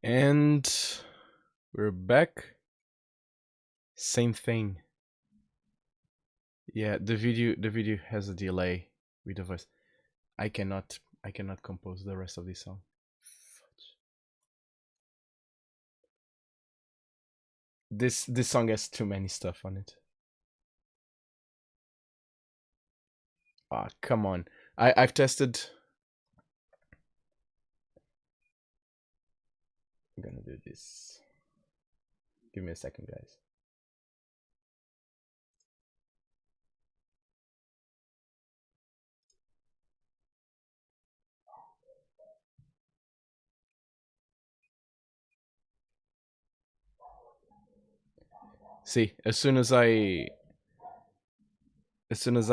And we're back. Same thing. Yeah, the video has a delay with the voice. I cannot compose the rest of this song. Fudge. This song has too many stuff on it. Ah, come on. I've tested. I'm gonna do this. Give me a second, guys. See, as soon as I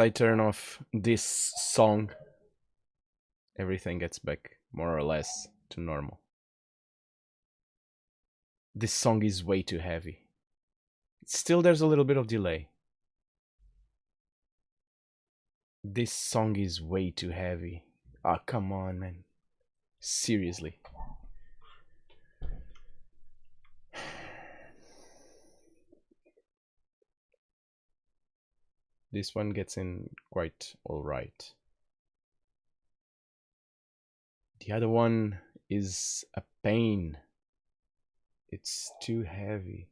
turn off this song, everything gets back more or less to normal. This song is way too heavy. Still, there's a little bit of delay. This song is way too heavy. Ah, come on, man. Seriously. This one gets in quite alright. The other one is a pain. It's too heavy.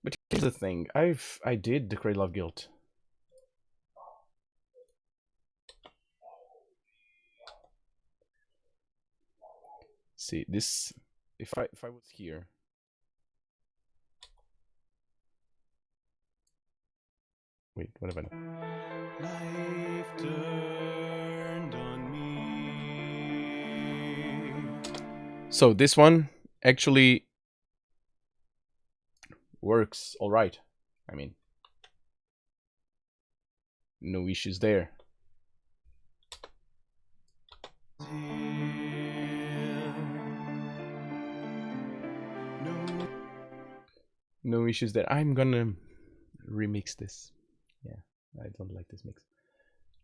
But here's the thing. I did the Cradle of Guilt. See, this if I was here. Wait, what have I done? Life turned on me. So this one actually works all right. I mean, no issues there. No issues there. I'm gonna remix this. Yeah, I don't like this mix.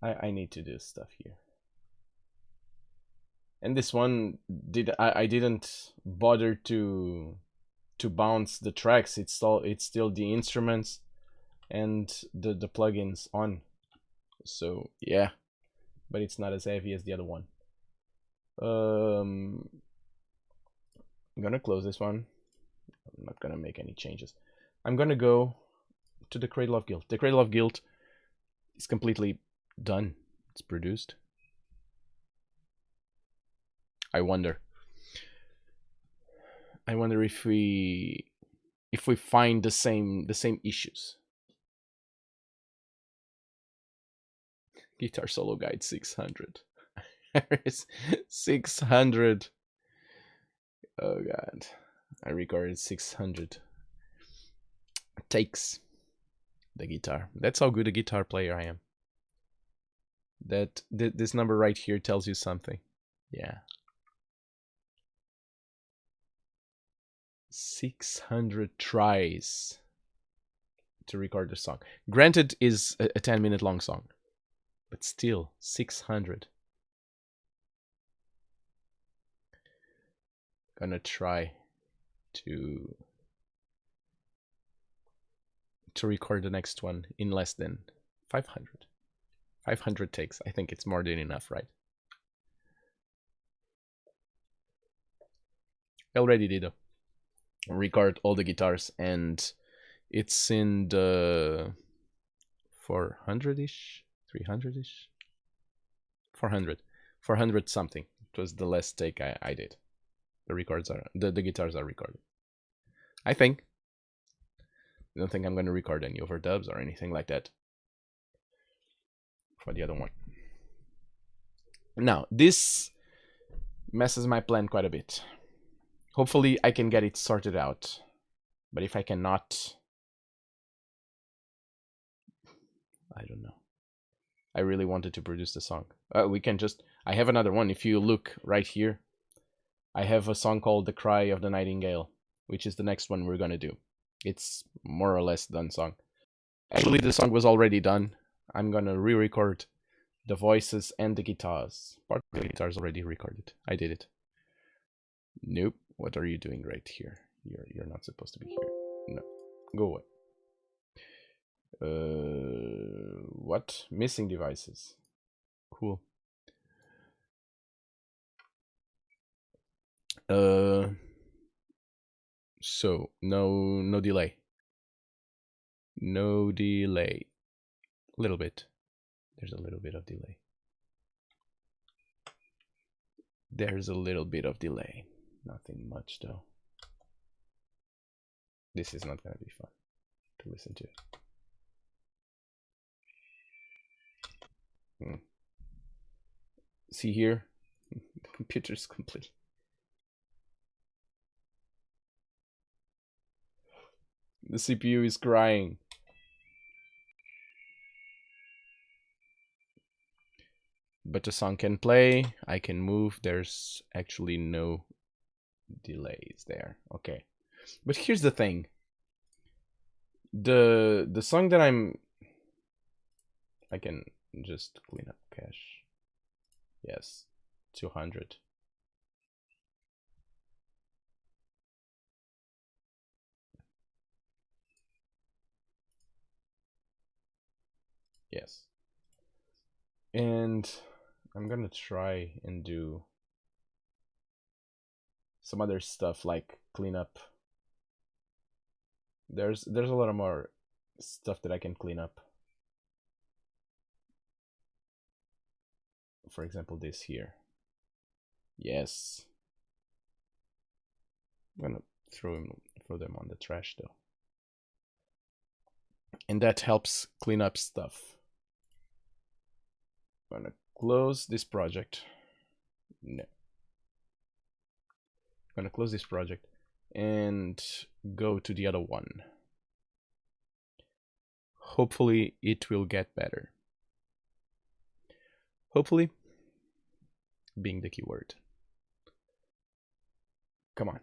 I need to do stuff here. And this one I didn't bother to bounce the tracks. It's still the instruments and the plugins on. So yeah, but it's not as heavy as the other one. I'm gonna close this one. I'm not gonna make any changes. I'm gonna go to the Cradle of Guilt. The Cradle of Guilt is completely done. It's produced. I wonder if we find the same issues. Guitar solo guide 600. 600. Oh god. I recorded 600 takes the guitar. That's how good a guitar player I am. This number right here tells you something. Yeah. 600 tries to record the song. Granted, is a 10-minute long song, but still 600. Gonna try to record the next one in less than 500. 500 takes. I think it's more than enough, right? I already did record all the guitars, and it's in the 400-ish, 300-ish, 400 something. It was the last take I did. The guitars are recorded. I think. I don't think I'm going to record any overdubs or anything like that for the other one. Now, this messes my plan quite a bit. Hopefully I can get it sorted out. But if I cannot, I don't know. I really wanted to produce the song. We can just... I have another one. If you look right here, I have a song called The Cry of the Nightingale, which is the next one we're going to do. It's more or less done song. Actually, the song was already done. I'm going to re-record the voices and the guitars. Part of the guitars already recorded. I did it. Nope. What are you doing right here? You're not supposed to be here. No. Go away. What? Missing devices. Cool. So no delay. No delay. A little bit. There's a little bit of delay. There's a little bit of delay. Nothing much though. This is not gonna be fun to listen to. See here? The computer's complete. The CPU is crying. But the song can play. I can move. There's actually no delays there. Okay. But here's the thing. The song that I can just clean up cache. Yes. 200. Yes. And I'm gonna try and do some other stuff like clean up. There's a lot of more stuff that I can clean up. For example, this here. Yes. I'm gonna throw them on the trash though. And that helps clean up stuff. I'm gonna close this project. No. I'm gonna close this project and go to the other one. Hopefully it will get better. Hopefully being the keyword. Come on.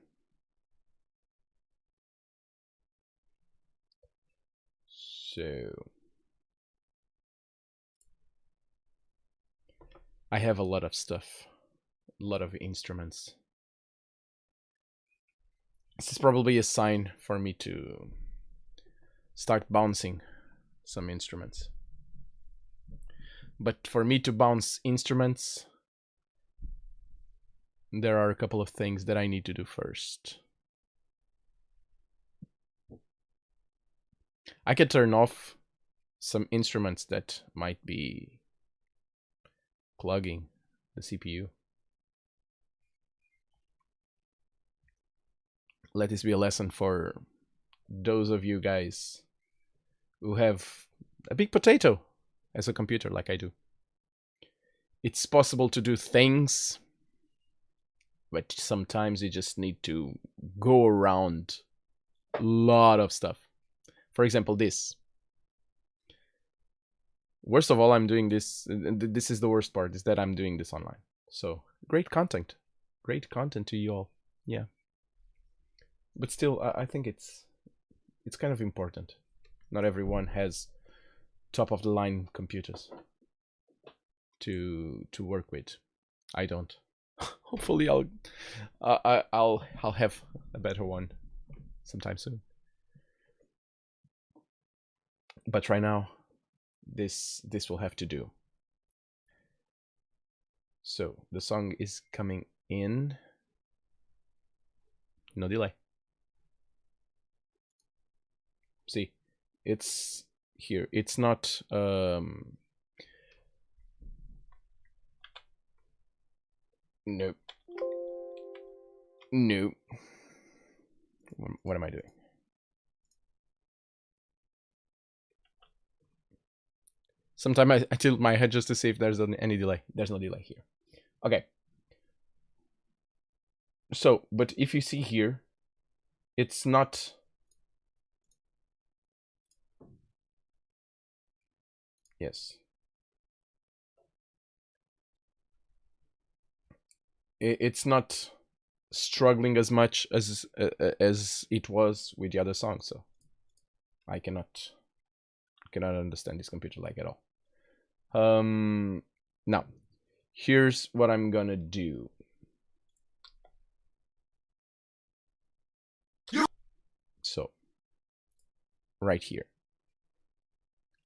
So I have a lot of stuff, a lot of instruments. This is probably a sign for me to start bouncing some instruments. But for me to bounce instruments, there are a couple of things that I need to do first. I can turn off some instruments that might be clogging the CPU. Let this be a lesson for those of you guys who have a big potato as a computer like I do. It's possible to do things, but sometimes you just need to go around a lot of stuff. For example, this. Worst of all, I'm doing this. This is the worst part, is that I'm doing this online. So, great content. Great content to you all. Yeah. But still, I think it's kind of important. Not everyone has top of the line computers to work with. I don't. Hopefully I'll have a better one sometime soon. But right now, this will have to do. So the song is coming in. No delay. See, it's here. It's not no. No. What am I doing? Sometimes I tilt my head just to see if there's any delay. There's no delay here. Okay. So, but if you see here, it's not. Yes. It's not struggling as much as it was with the other song, so I cannot understand this computer like at all. Now, here's what I'm gonna do. So, right here.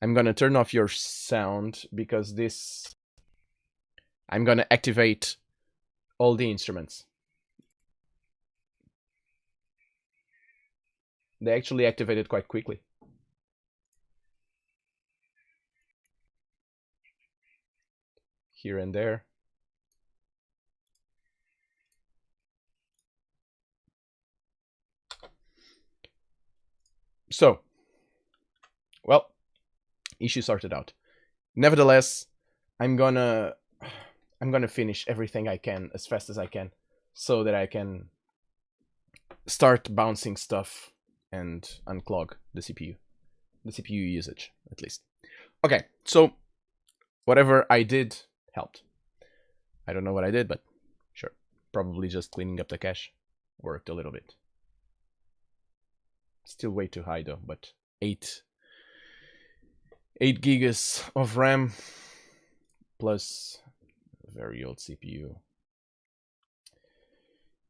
I'm gonna turn off your sound because this... I'm gonna activate all the instruments. They actually activated quite quickly. Here and there. So, well, issue sorted out. Nevertheless, I'm gonna finish everything I can as fast as I can so that I can start bouncing stuff and unclog the CPU usage, at least. Okay, so whatever I did helped. I don't know what I did, but sure. Probably just cleaning up the cache worked a little bit. Still way too high though, but 8 gigas of RAM plus a very old CPU.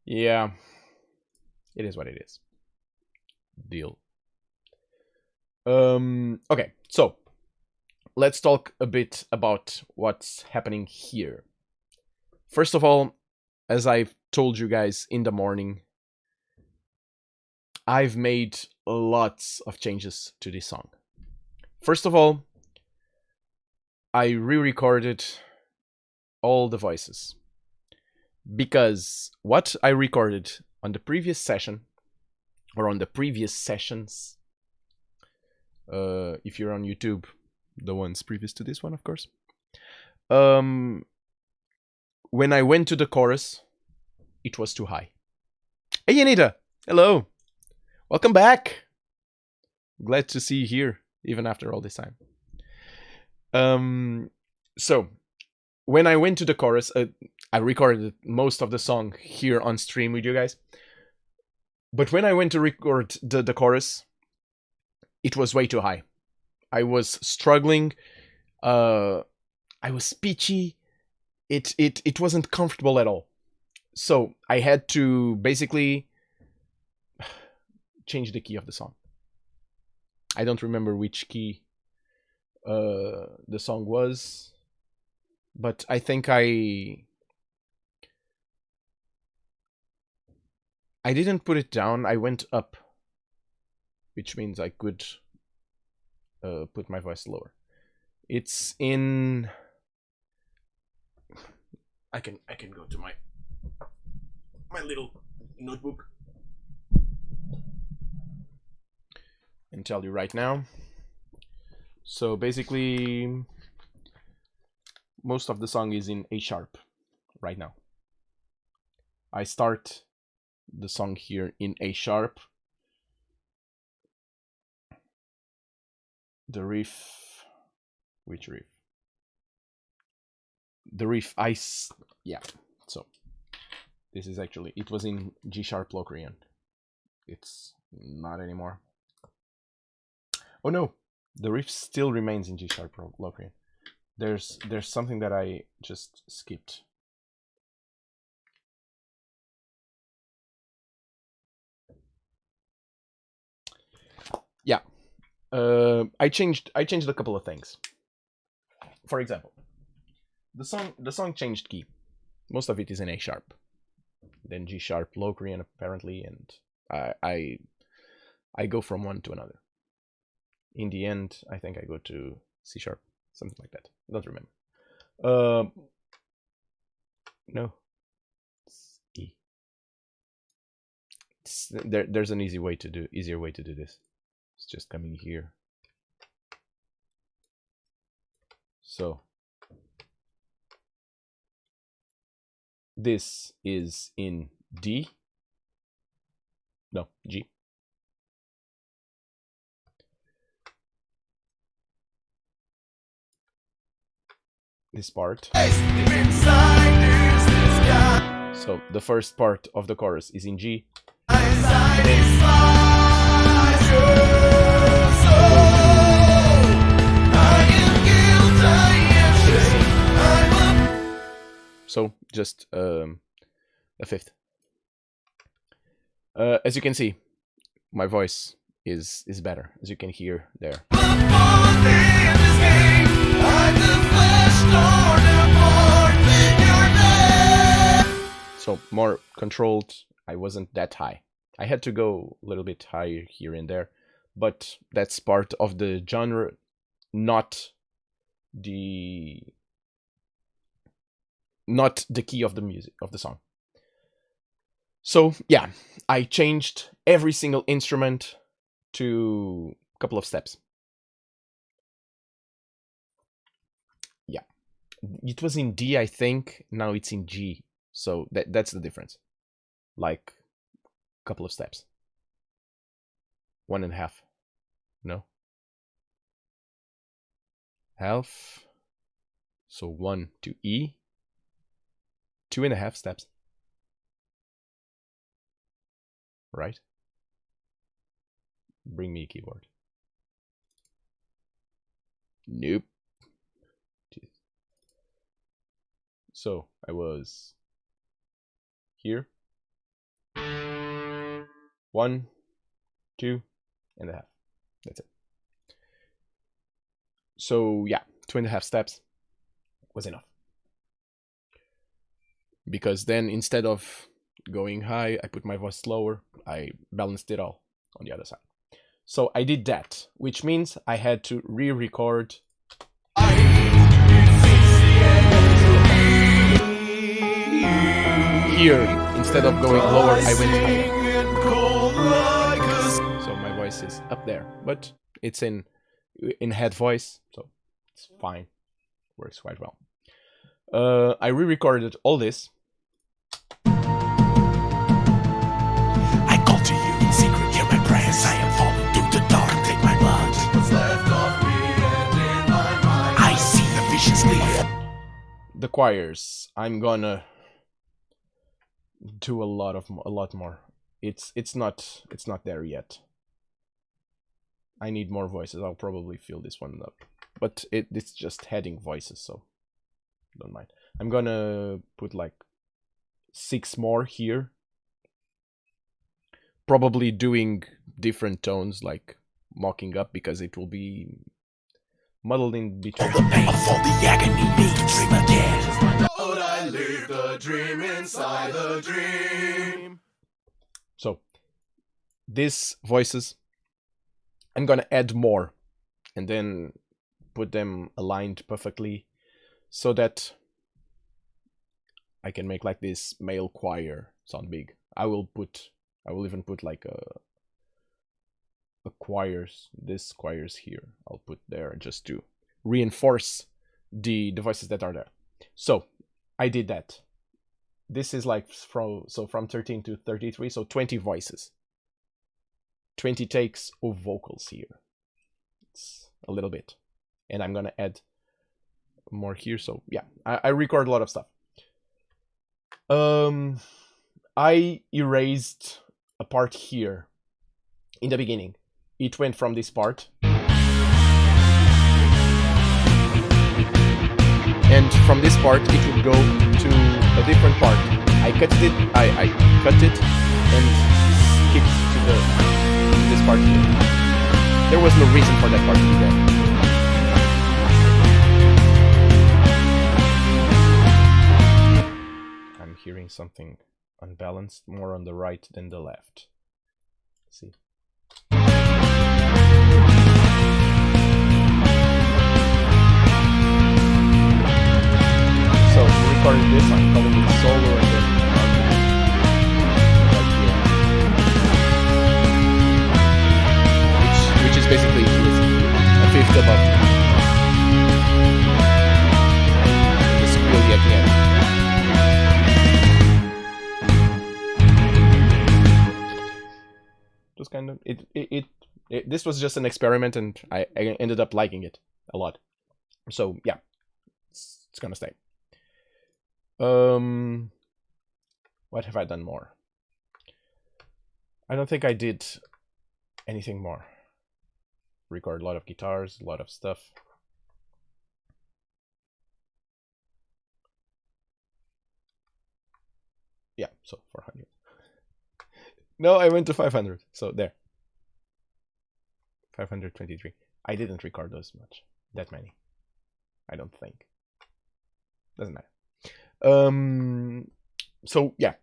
Yeah, it is what it is. Deal. Okay, so let's talk a bit about what's happening here. First of all, as I've told you guys in the morning, I've made lots of changes to this song. First of all, I re-recorded all the voices because what I recorded on the previous session, or on the previous sessions, if you're on YouTube, the ones previous to this one, of course, when I went to the chorus, it was too high. Hey Anita, hello, welcome back. Glad to see you here, even after all this time. So when I went to the chorus, I recorded most of the song here on stream with you guys. But when I went to record the chorus, it was way too high. I was struggling. I was pitchy. It wasn't comfortable at all. So I had to basically change the key of the song. I don't remember which key the song was, but I think I didn't put it down. I went up, which means I could put my voice lower. It's in... I can go to my little notebook and tell you right now. So basically, most of the song is in A sharp right now. I start the song here in A sharp. The riff, which riff? The riff, yeah. So this is actually, it was in G sharp Locrian. It's not anymore. Oh no, the riff still remains in G sharp Locrian. There's something that I just skipped. Yeah, I changed a couple of things. For example, the song changed key. Most of it is in A sharp, then G sharp Locrian apparently, and I go from one to another. In the end, I think I go to C sharp, something like that. I don't remember. No, it's E. There's an easier way to do this. It's just coming here. So this is in D. No, G. This part. So the first part of the chorus is in G. So just a fifth. As you can see, my voice is better, as you can hear there. So more controlled. I wasn't that high. I had to go a little bit higher here and there, but that's part of the genre, not the key of the music of the song. So yeah, I changed every single instrument to a couple of steps. Yeah, it was in D, I think. Now it's in G. So that's the difference. Like a couple of steps. 1.5. No. Half. So 1 to E. 2.5 steps. Right? Bring me a keyboard. Nope. So I was here. 1, 2.5. That's it. So yeah, 2.5 steps was enough. Because then instead of going high, I put my voice lower. I balanced it all on the other side. So I did that, which means I had to re-record here. Instead of going lower, I went higher. So my voice is up there, but it's in head voice, so it's fine. Works quite well. I re-recorded all this. I call to you in secret, hear my prayers. I am falling through the dark, take my blood. What's left of me and in my mind, I see the visions clear. The choirs, I'm gonna do a lot more. It's not there yet. I need more voices. I'll probably fill this one up, but it's just heading voices, so don't mind. I'm gonna put like 6 more here, probably doing different tones, like mocking up, because it will be muddled in between. All the pain of all the agony, me to dream again. I live the dream inside the dream. So these voices, I'm gonna add more and then put them aligned perfectly so that I can make like this male choir sound big. I will even put like a choirs, this choirs here. I'll put there just to reinforce the voices that are there. So I did that. This is like from 13 to 33, so 20 voices. 20 takes of vocals here. It's a little bit. And I'm gonna add more here, so yeah, I record a lot of stuff. I erased a part here in the beginning. It went from this part, and from this part it would go to a different part. I cut it and skipped to this part here. There was no reason for that part to be there. I'm hearing something unbalanced, more on the right than the left. Let's see. So we recorded this, I'm calling it solo, and then right here, which is basically a fifth above the squeal at the end. Just kind of this was just an experiment, and I ended up liking it a lot. So yeah, it's gonna stay. What have I done more? I don't think I did anything more. Record a lot of guitars, a lot of stuff. Yeah, so 400. No, I went to 500. So there. 523. I didn't record that many. I don't think. Doesn't matter. So yeah.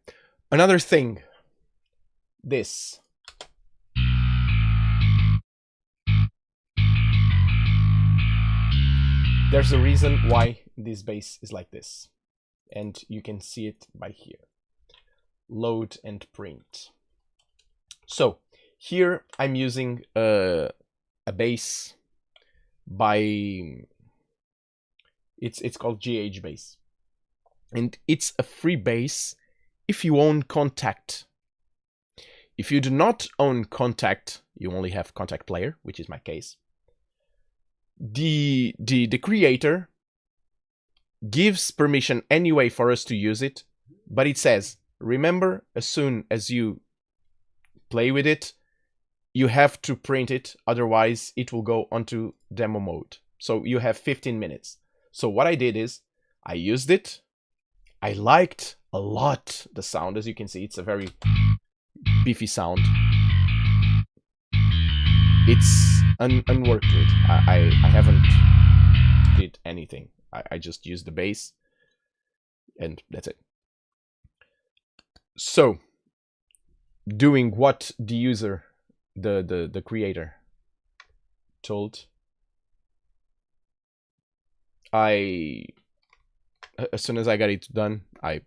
Another thing. This. There's a reason why this bass is like this. And you can see it by here. Load and print. So here I'm using a bass by it's called GH bass, and it's a free bass if you own Contact. If you do not own Contact, you only have Contact Player, which is my case. The creator gives permission anyway for us to use it, but it says, remember, as soon as you play with it, you have to print it, otherwise it will go onto demo mode. So you have 15 minutes. So what I did is, I used it. I liked a lot the sound. As you can see, it's a very beefy sound. It's unworked with. I haven't did anything. I just used the bass, and that's it. So, doing what the user, the creator, told, as soon as I got it done, I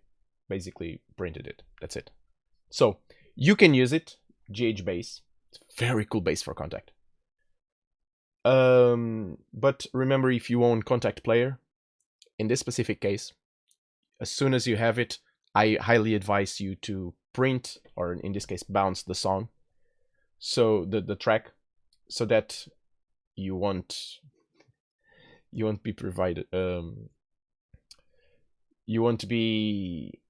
basically printed it. That's it. So you can use it, GH bass. It's a very cool bass for Contact. But remember, if you own Contact Player, in this specific case, as soon as you have it, I highly advise you to print, or in this case, bounce the song, so the track, so that you won't be provided. You won't be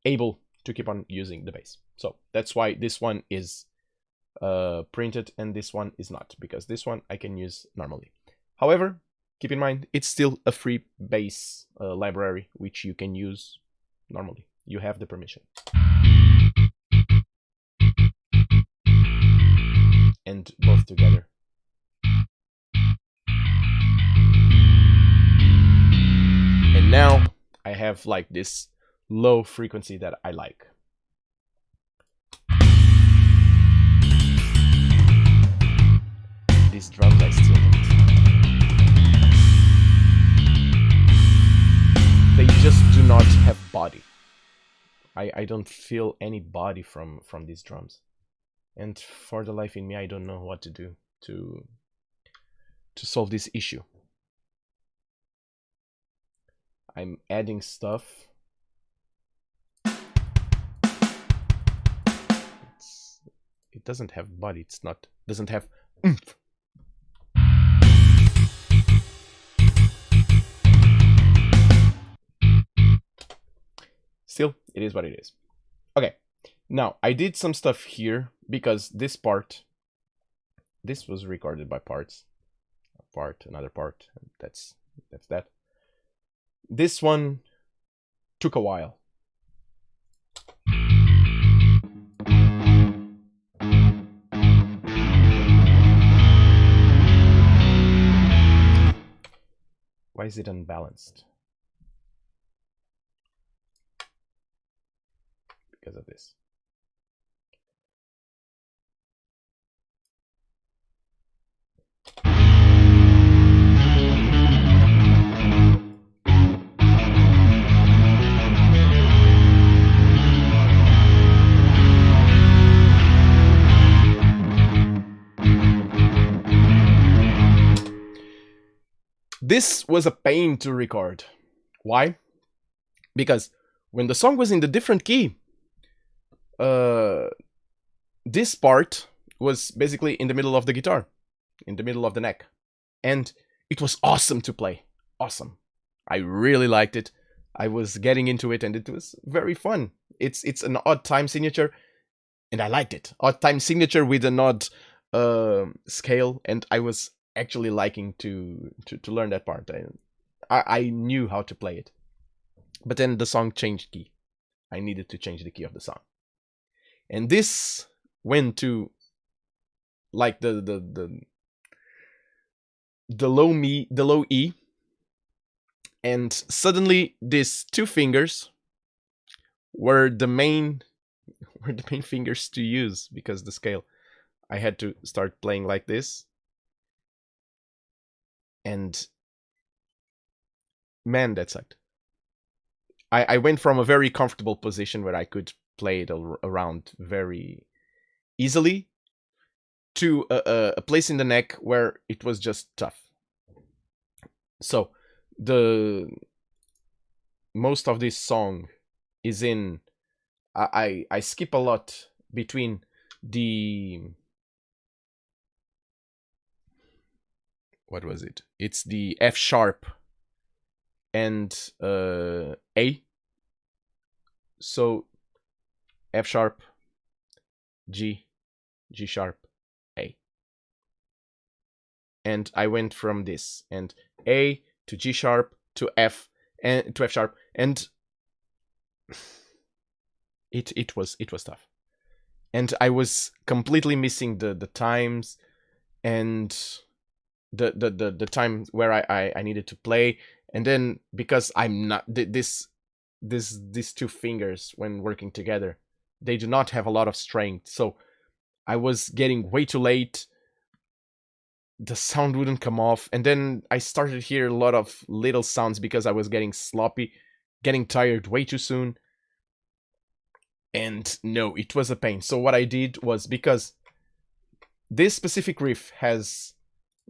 able to keep on using the bass. So that's why this one is printed and this one is not, because this one I can use normally. However, keep in mind, it's still a free bass library which you can use normally. You have the permission. And both together. And now I have like this low frequency that I like. These drums I still hate. They just do not have body. I don't feel any body from these drums. And for the life in me, I don't know what to do to solve this issue. I'm adding stuff. It doesn't have body. Doesn't have oomph. Still, it is what it is. Okay, now I did some stuff here because this was recorded by parts. A part, another part. That's that. This one took a while. Why is it unbalanced? Because of this. This was a pain to record. Why? Because when the song was in the different key, this part was basically in the middle of the guitar, in the middle of the neck. And it was awesome to play. Awesome. I really liked it. I was getting into it and it was very fun. It's an odd time signature and I liked it. Odd time signature with an odd scale, and I was actually liking to learn that part. I knew how to play it. But then the song changed key. I needed to change the key of the song. And this went to like the low E, and suddenly these two fingers were the main fingers to use, because the scale, I had to start playing like this. And man, that sucked. I went from a very comfortable position where I could play it around very easily to a place in the neck where it was just tough. So the most of this song is in, I skip a lot between the, what was it? It's the F sharp and A. So F sharp, G, G sharp, A. And I went from this and A to G sharp to F and to F sharp, and it was tough. And I was completely missing the times and the time where I needed to play. And then because I'm not these two fingers, when working together, they do not have a lot of strength, so I was getting way too late. The sound wouldn't come off, and then I started to hear a lot of little sounds because I was getting sloppy, getting tired way too soon. And no, it was a pain. So what I did was, because this specific riff has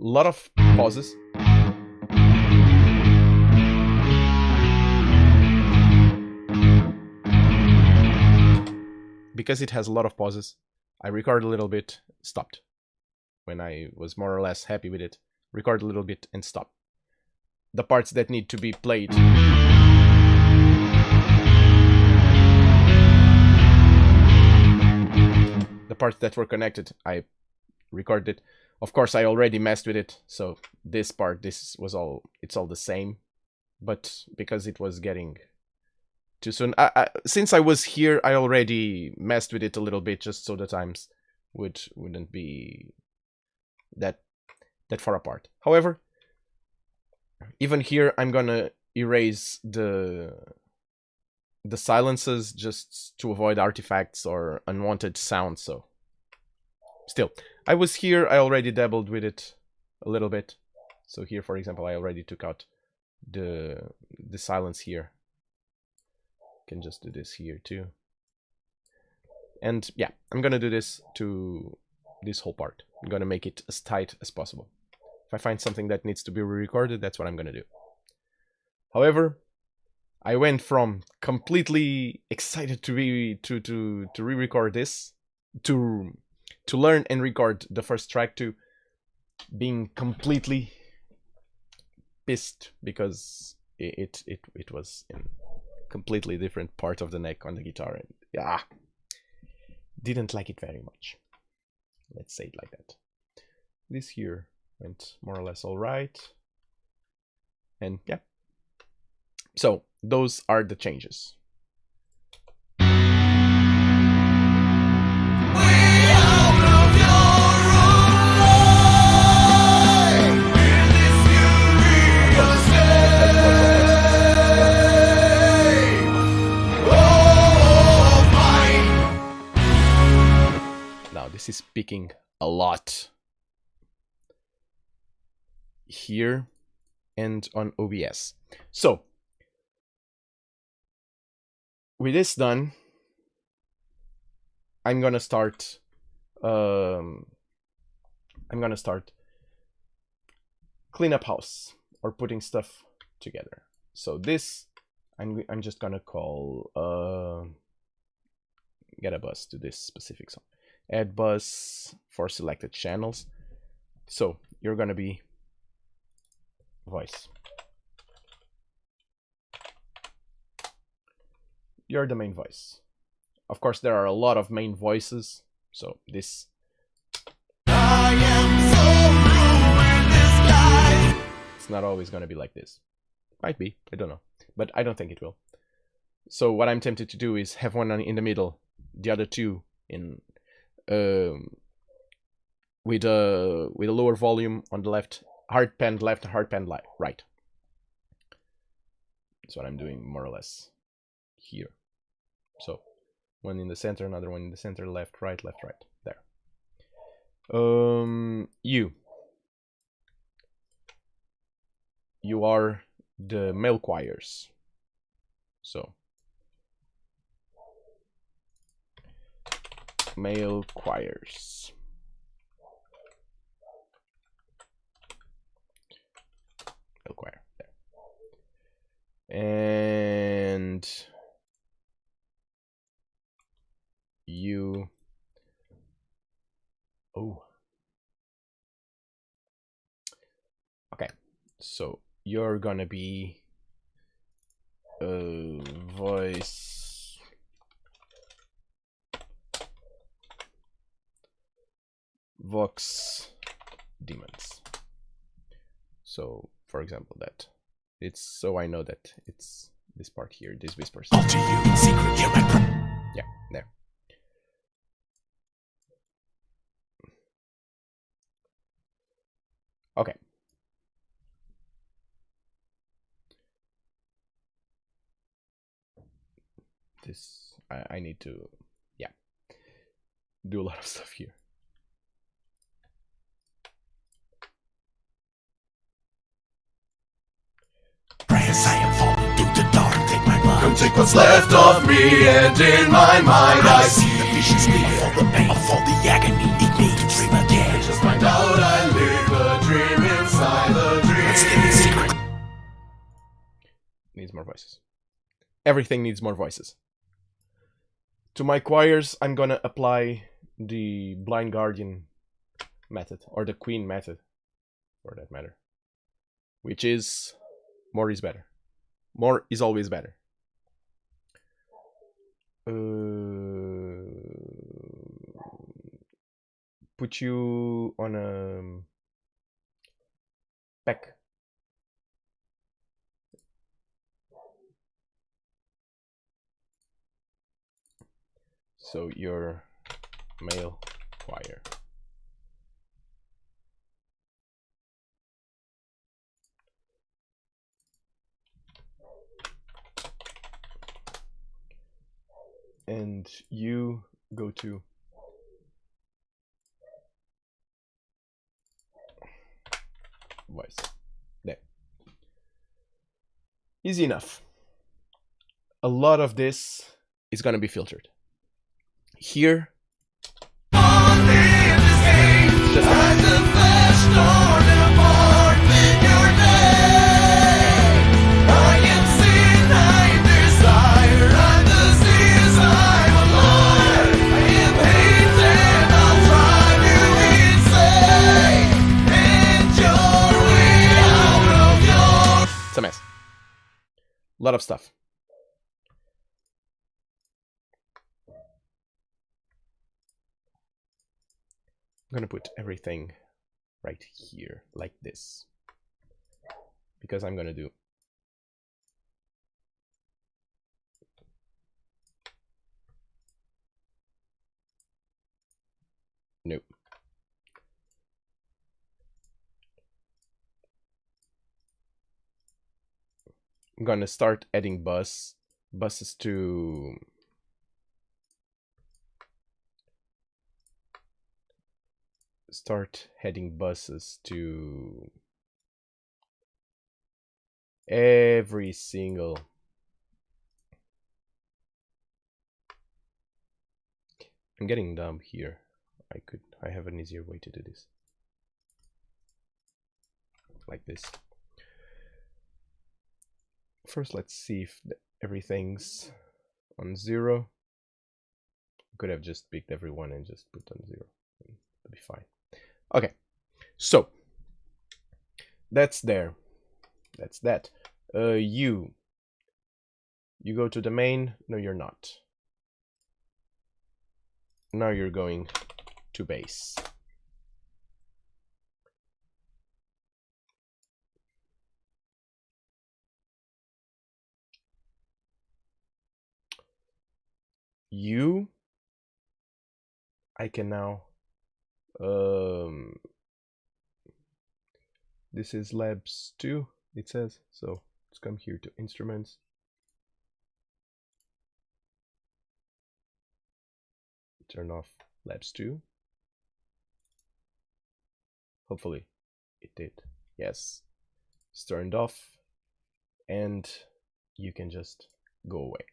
a lot of pauses, because it has a lot of pauses, I recorded a little bit, stopped. When I was more or less happy with it, record a little bit and stop. The parts that need to be played, the parts that were connected, I recorded it. Of course, I already messed with it, so this part, it's all the same. But because it was getting too soon, since I was here, I already messed with it a little bit, just so the times wouldn't be that far apart. However, even here, I'm gonna erase the silences just to avoid artifacts or unwanted sounds. So still, I was here, I already dabbled with it a little bit. So here, for example, I already took out the silence here. Can just do this here too. And yeah, I'm gonna do this to this whole part. I'm gonna make it as tight as possible. If I find something that needs to be re-recorded, that's what I'm gonna do. However, I went from completely excited to re-record this, to learn and record the first track, to being completely pissed because it was in completely different part of the neck on the guitar, and yeah, didn't like it very much. Let's say it like that. This here went more or less all right, and yeah. So those are the changes. This is picking a lot here and on OBS. So with this done, I'm gonna start clean up house, or putting stuff together. So this I'm just gonna call get a bus to this specific song. Add bus for selected channels. So you're gonna be voice. You're the main voice. Of course, there are a lot of main voices. So this. I am so ruined, this guy. It's not always gonna be like this. Might be, I don't know, but I don't think it will. So what I'm tempted to do is have one in the middle, the other two in with a lower volume on the left, hard pan left, hard pan right. That's what I'm doing more or less here. So one in the center, another one in the center, left, right, there. You are the male choirs. So male choirs. Male choir there. And you okay, so you're gonna be voice vox demons. So for example, that it's so I know that it's this part here, this whispers. To you in secret, hear my yeah, there. Okay. This I need to do a lot of stuff here. prayers. I am falling through the dark. Take my blood. Come take what's left of me, and in my mind I see the visions leave for the pain, for the agony. Need me to dream again. just find out I live a dream inside the Let's get in dream. secret. Needs more voices. Everything needs more voices. To my choirs, I'm gonna apply the blind guardian method, or the queen method, for that matter, which is more is better. More is always better. Put you on a peck. So you're male choir. And you go to voice. There. Easy enough. A lot of this is gonna be filtered. Here, it's a mess. A lot of stuff. I'm gonna put everything right here, like this, because I'm gonna do nope. I'm gonna start adding buses to start heading buses to every single I'm getting dumb here. I have an easier way to do this. Like this. First, let's see if everything's on 0. Could have just picked everyone and just put on 0. It'll be fine. Okay, so that's there. That's that. You go to the main. No, you're not. Now you're going to bass. U, I can now this is labs 2, it says, so let's come here to instruments. Turn off labs 2. Hopefully it did. Yes, it's turned off, and you can just go away.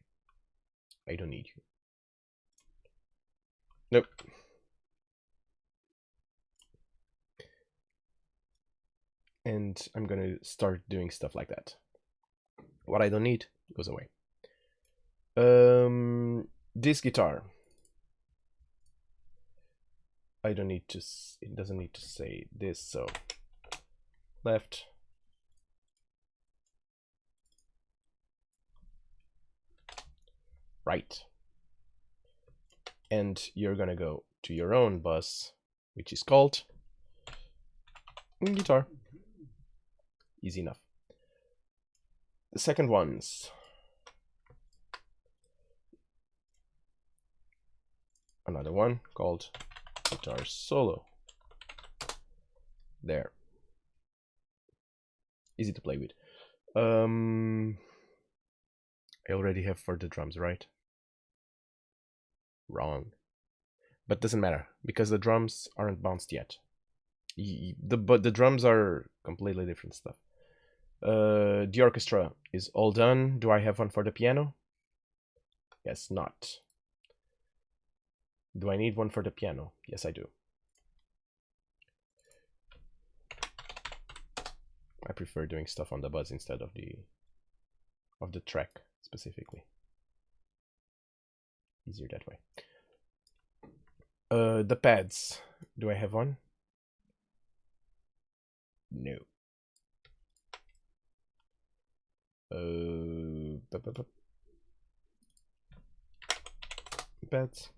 I don't need you. Nope. And I'm gonna start doing stuff like that. What I don't need goes away. This guitar, I don't need to, it doesn't need to say this, so left, right, and you're gonna go to your own bus, which is called guitar. Easy enough. The second one's another one called guitar solo. There. Easy to play with. I already have for the drums, right? Wrong. But doesn't matter, because the drums aren't bounced yet. But the drums are completely different stuff. The orchestra is all done. Do I have one for the piano? Yes, not. Do I need one for the piano? Yes, I do. I prefer doing stuff on the buzz instead of the track specifically. Easier that way. The pads. Do I have one? No. Pads.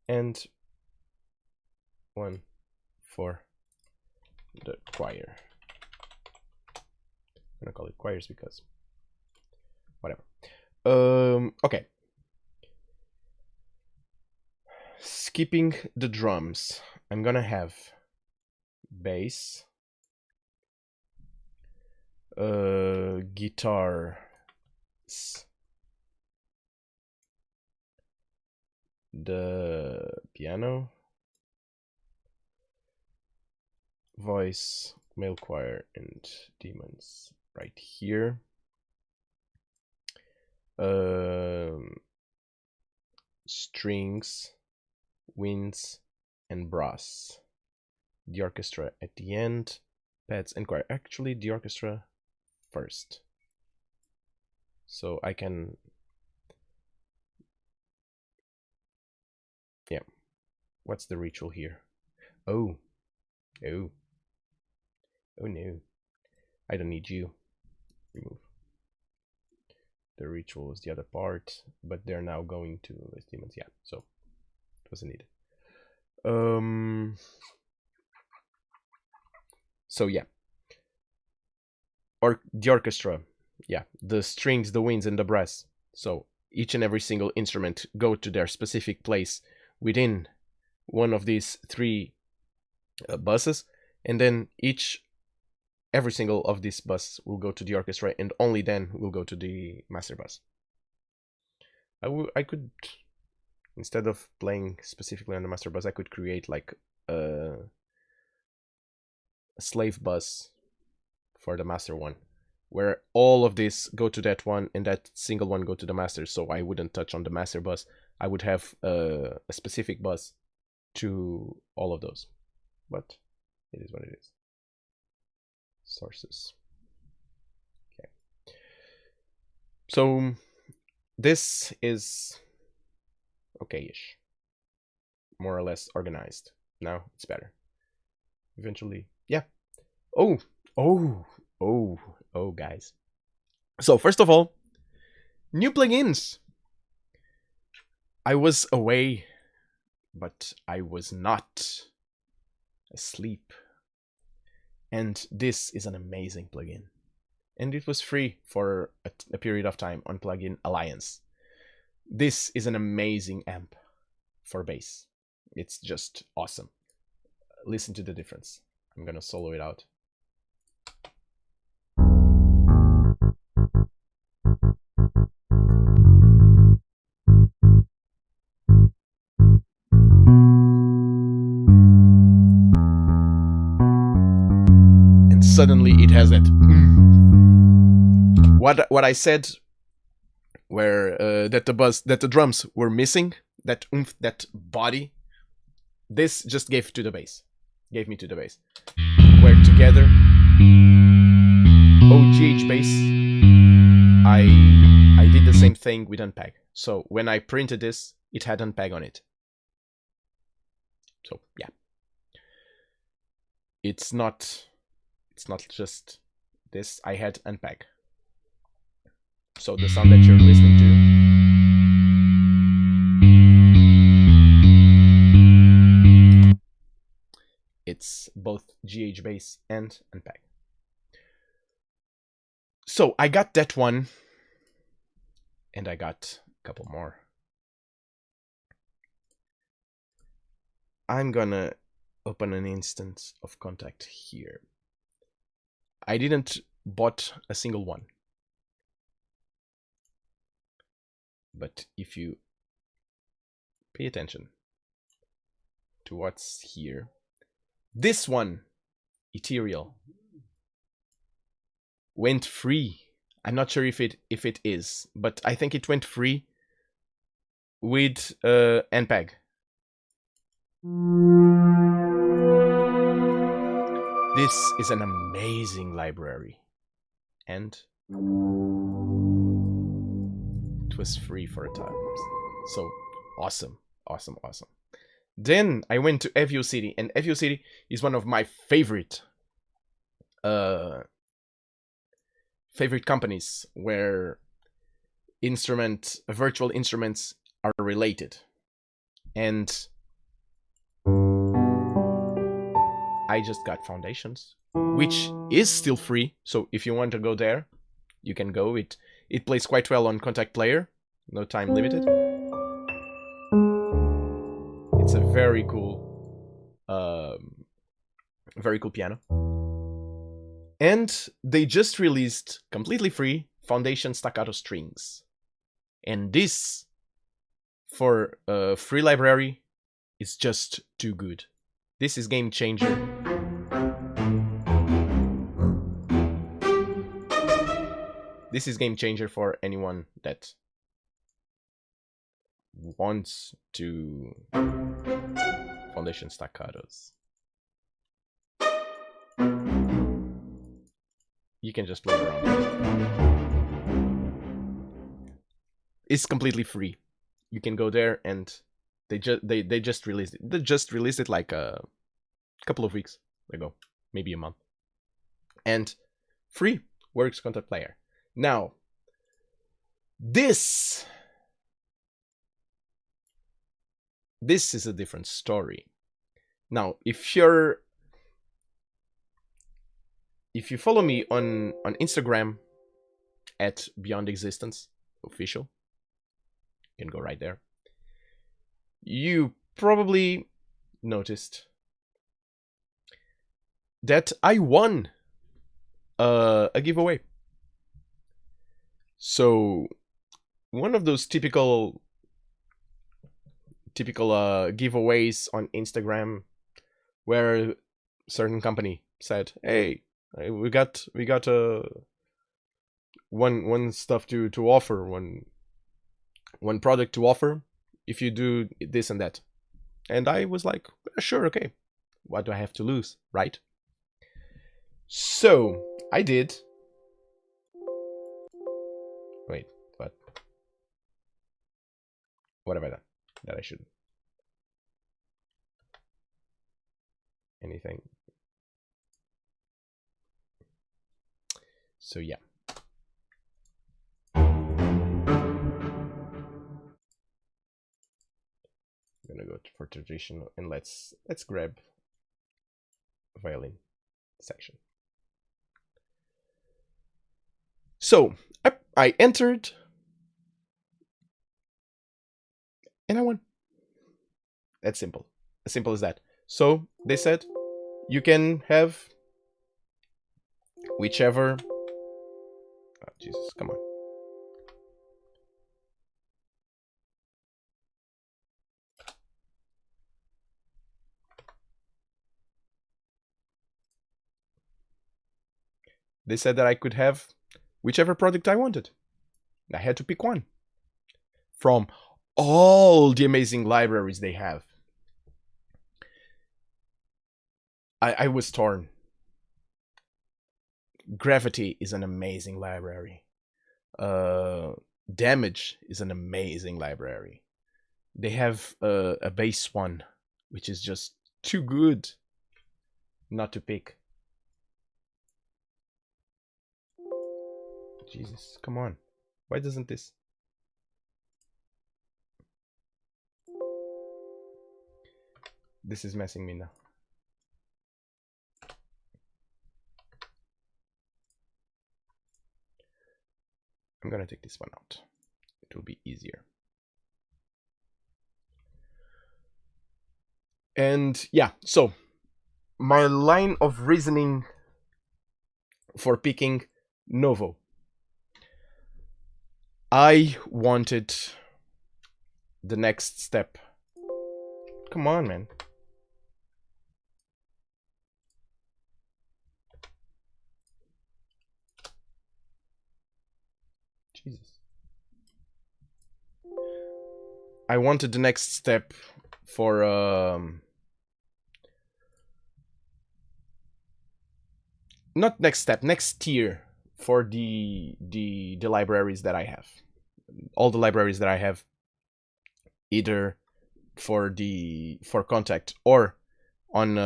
And one for the choir. I'm gonna call it choirs because whatever. Okay. Skipping the drums, I'm gonna have bass, guitar, the piano, voice, male choir, and demons right here. Strings, winds, and brass. The orchestra at the end, pads and choir. Actually, the orchestra first. So I can, yeah. What's the ritual here? Oh, oh, oh no. I don't need you. Remove. The ritual was the other part, but they're now going to list demons. Yeah, so it wasn't needed. So yeah, or the orchestra, yeah, the strings, the winds, and the brass. So each and every single instrument go to their specific place within one of these three buses, and then every single of these buses will go to the orchestra, and only then will go to the master bus. I could, instead of playing specifically on the master bus, I could create like a slave bus for the master one, where all of this go to that one and that single one go to the master, so I wouldn't touch on the master bus. I would have a specific bus to all of those, but it is what it is. Sources. Okay. So this is okay-ish. More or less organized. Now it's better. Eventually, yeah. Oh, guys. So first of all, new plugins. I was away, but I was not asleep. And this is an amazing plugin. And it was free for a period of time on Plugin Alliance. This is an amazing amp for bass. It's just awesome. Listen to the difference. I'm gonna solo it out. And suddenly it has that. What I said, where that the drums were missing, that that body. This just gave me to the bass. Where together, OGH bass, I did the same thing with Unpeg. So when I printed this, it had Unpeg on it. So yeah, it's not just this. I had Unpeg. So the sound that you're listening to, it's both GH bass and Unpeg. So I got that one, and I got a couple more. I'm gonna open an instance of Contact here. I didn't bought a single one, but if you pay attention to what's here, this one, Ethereal, went free. I'm not sure if it is, but I think it went free with NPEG. This is an amazing library, and it was free for a time. So awesome. Then I went to Evio City, and Evio City is one of my favorite companies where virtual instruments are related. And I just got Foundations, which is still free. So if you want to go there, you can go. It plays quite well on Contact Player, no time limited. It's a very cool piano. And they just released, completely free, Foundation Staccato Strings. And this, for a free library, is just too good. This is game changer. This is game changer for anyone that wants to Foundation Staccatos. You can just play around. It's completely free. You can go there, and they just released it. They just released it like a couple of weeks ago, maybe a month, and free. Works Contact Player. Now, this is a different story. Now, if you follow me on Instagram at Beyond Existence Official, you can go right there. You probably noticed that I won a giveaway. So one of those typical giveaways on Instagram, where certain company said, "Hey, we got one stuff to offer, one product to offer if you do this and that." And I was like, sure, okay. What do I have to lose, right? So I did. Wait, what have I done that I shouldn't? Anything? So yeah. I'm gonna go for traditional, and let's grab violin section. So I entered and I won. That's simple. As simple as that. So they said you can have whichever. Oh, Jesus, come on. They said that I could have whichever product I wanted. I had to pick one from all the amazing libraries they have. I was torn. Gravity is an amazing library. Damage is an amazing library. They have a base one, which is just too good not to pick. Jesus, come on. Why doesn't this? This is messing me now. I'm gonna take this one out. It will be easier. And yeah, so my line of reasoning for picking Novo. I wanted the next step. Come on, man. Jesus. I wanted the next step for not next step, next tier for the libraries that I have. All the libraries that I have, either for Contact or on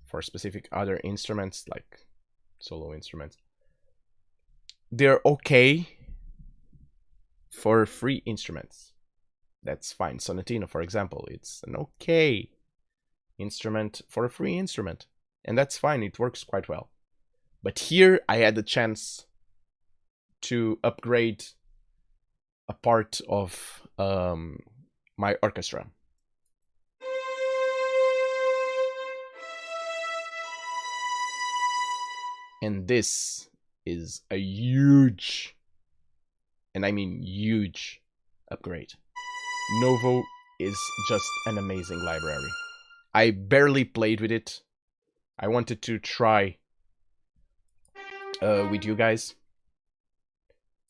for specific other instruments like solo instruments. They're okay for free instruments. That's fine. Sonatino, for example, it's an okay instrument for a free instrument, and that's fine. It works quite well. But here I had the chance to upgrade a part of my orchestra. And this is a huge, and I mean huge, upgrade. Novo is just an amazing library. I barely played with it. I wanted to try with you guys.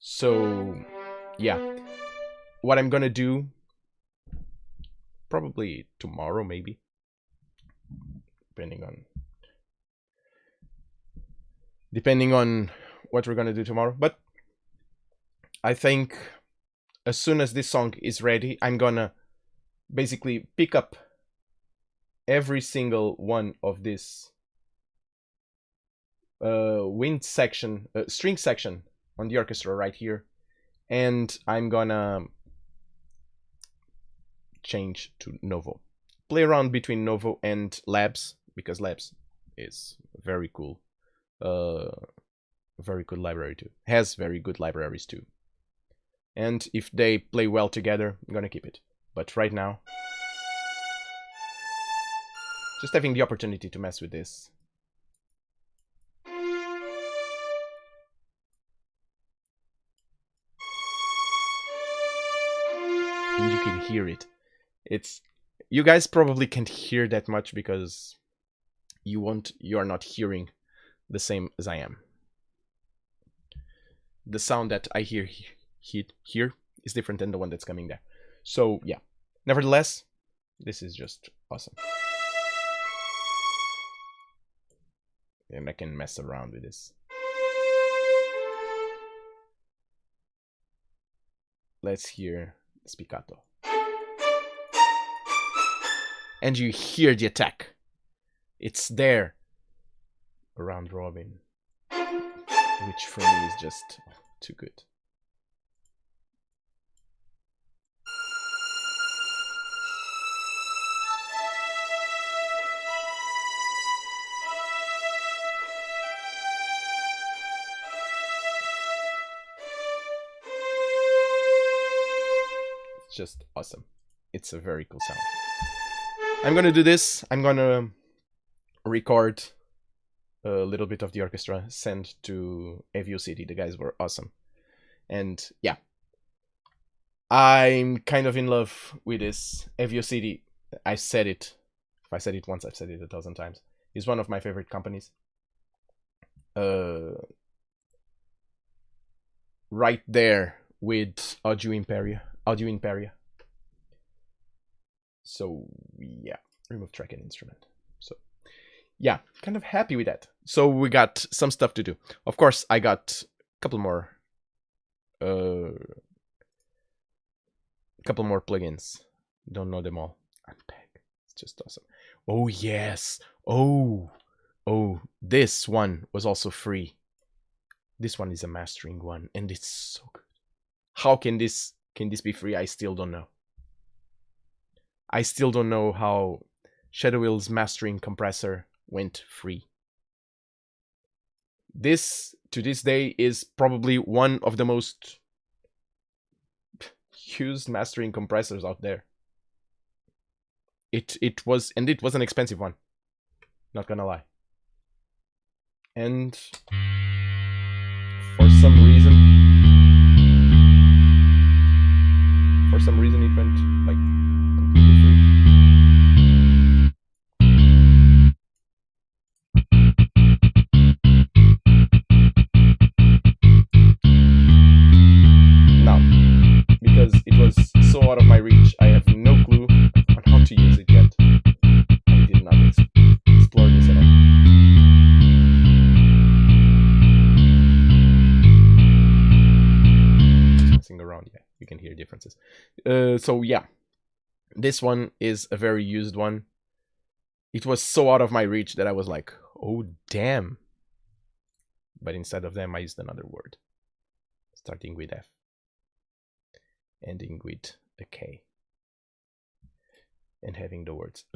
So, yeah. What I'm gonna do, probably tomorrow, maybe, depending on what we're gonna do tomorrow. But I think as soon as this song is ready, I'm gonna basically pick up every single one of this wind section, string section on the orchestra right here, and I'm gonna change to Novo. Play around between Novo and Labs, because Labs is very cool. Very good library too. Has very good libraries too. And if they play well together, I'm gonna keep it. But right now, just having the opportunity to mess with this. And you can hear it. You guys probably can't hear that much because you are not hearing the same as I am. The sound that I hear here is different than the one that's coming there. So yeah, nevertheless, this is just awesome. And I can mess around with this. Let's hear Staccato. And you hear the attack. It's there. Around Robin. Which for me is just too good. just awesome. It's a very cool sound. I'm gonna do this. I'm gonna record a little bit of the orchestra, send to Avio City. The guys were awesome. And yeah, I'm kind of in love with this. Avio City, I said it. If I said it once, I've said it 1,000 times. It's one of my favorite companies. Right there with Audio Imperia. So yeah, remove track and instrument. So yeah, kind of happy with that. So we got some stuff to do. Of course, I got a couple more plugins. Don't know them all. Unpack. It's just awesome. Oh yes. Oh, this one was also free. This one is a mastering one, and it's so good. How can this be free? I still don't know. I still don't know how Shadow Wheel's mastering compressor went free. This, to this day, is probably one of the most used mastering compressors out there. It was an expensive one. Not gonna lie. And for some reason it went like completely free. Now, because it was so out of my reach, I have no clue on how to use it yet. I did not explore this at all. Around, yeah, you can hear differences. So yeah, this one is a very used one. It was so out of my reach that I was like, oh damn. But instead of them, I used another word, starting with F, ending with a K, and having the words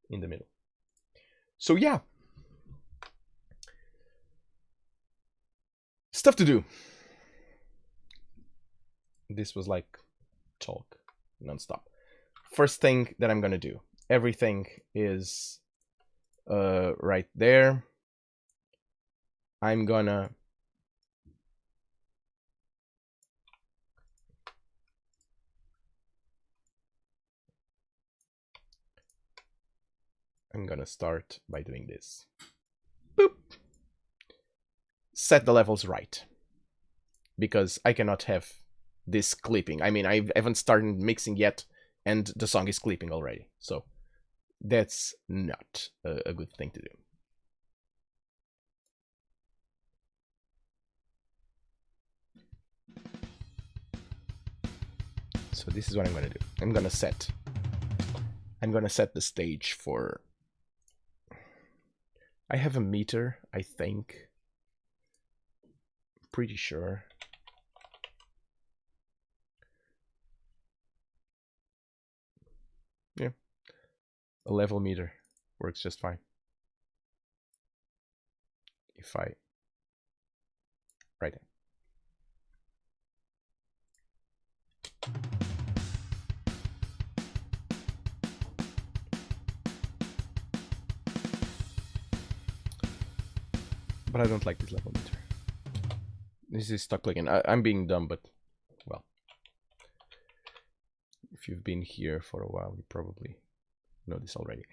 in the middle. So yeah, stuff to do. This was like talk non-stop. First thing that I'm gonna do, everything is right there. I'm gonna start by doing this. Boop. Set the levels right, because I cannot have this clipping. I mean, I haven't started mixing yet, and the song is clipping already. So that's not a good thing to do. So this is what I'm gonna do. I'm gonna set the stage for. I have a meter, I think. Pretty sure. Yeah, a level meter works just fine. If I right there. But I don't like this level meter. This is stock plugin. I'm being dumb, but well, if you've been here for a while, you probably know this already.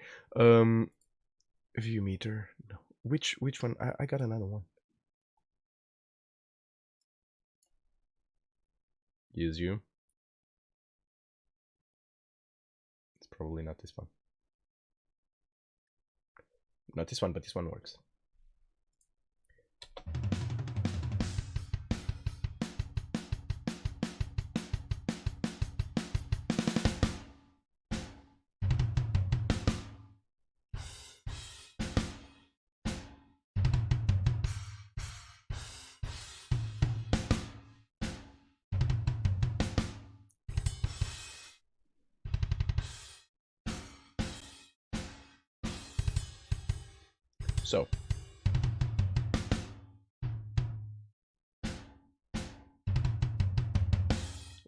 View meter. No. Which one? I got another one. Use you. It's probably not this one. Not this one, but this one works. So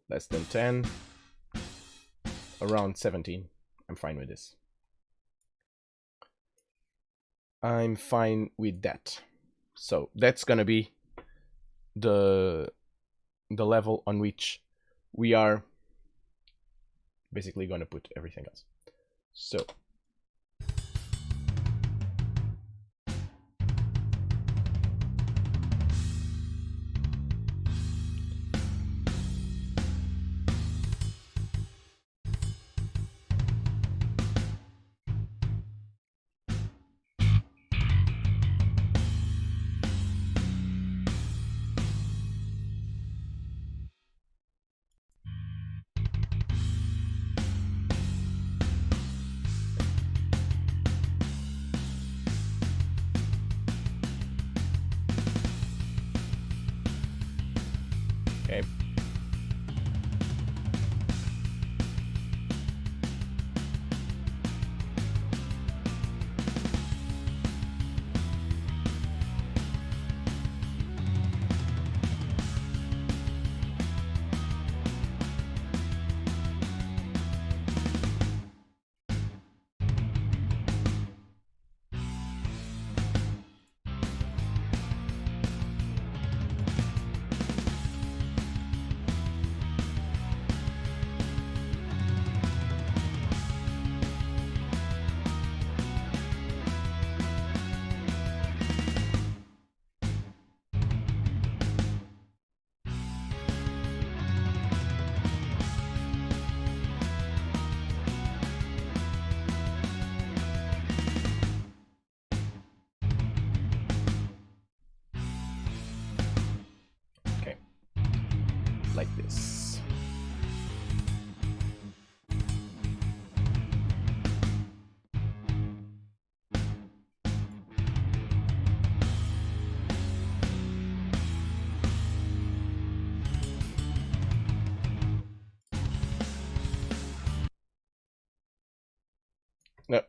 less than 10. around 17. I'm fine with this. I'm fine with that. So that's gonna be the level on which we are basically gonna put everything else. So okay. Okay. Like this. No.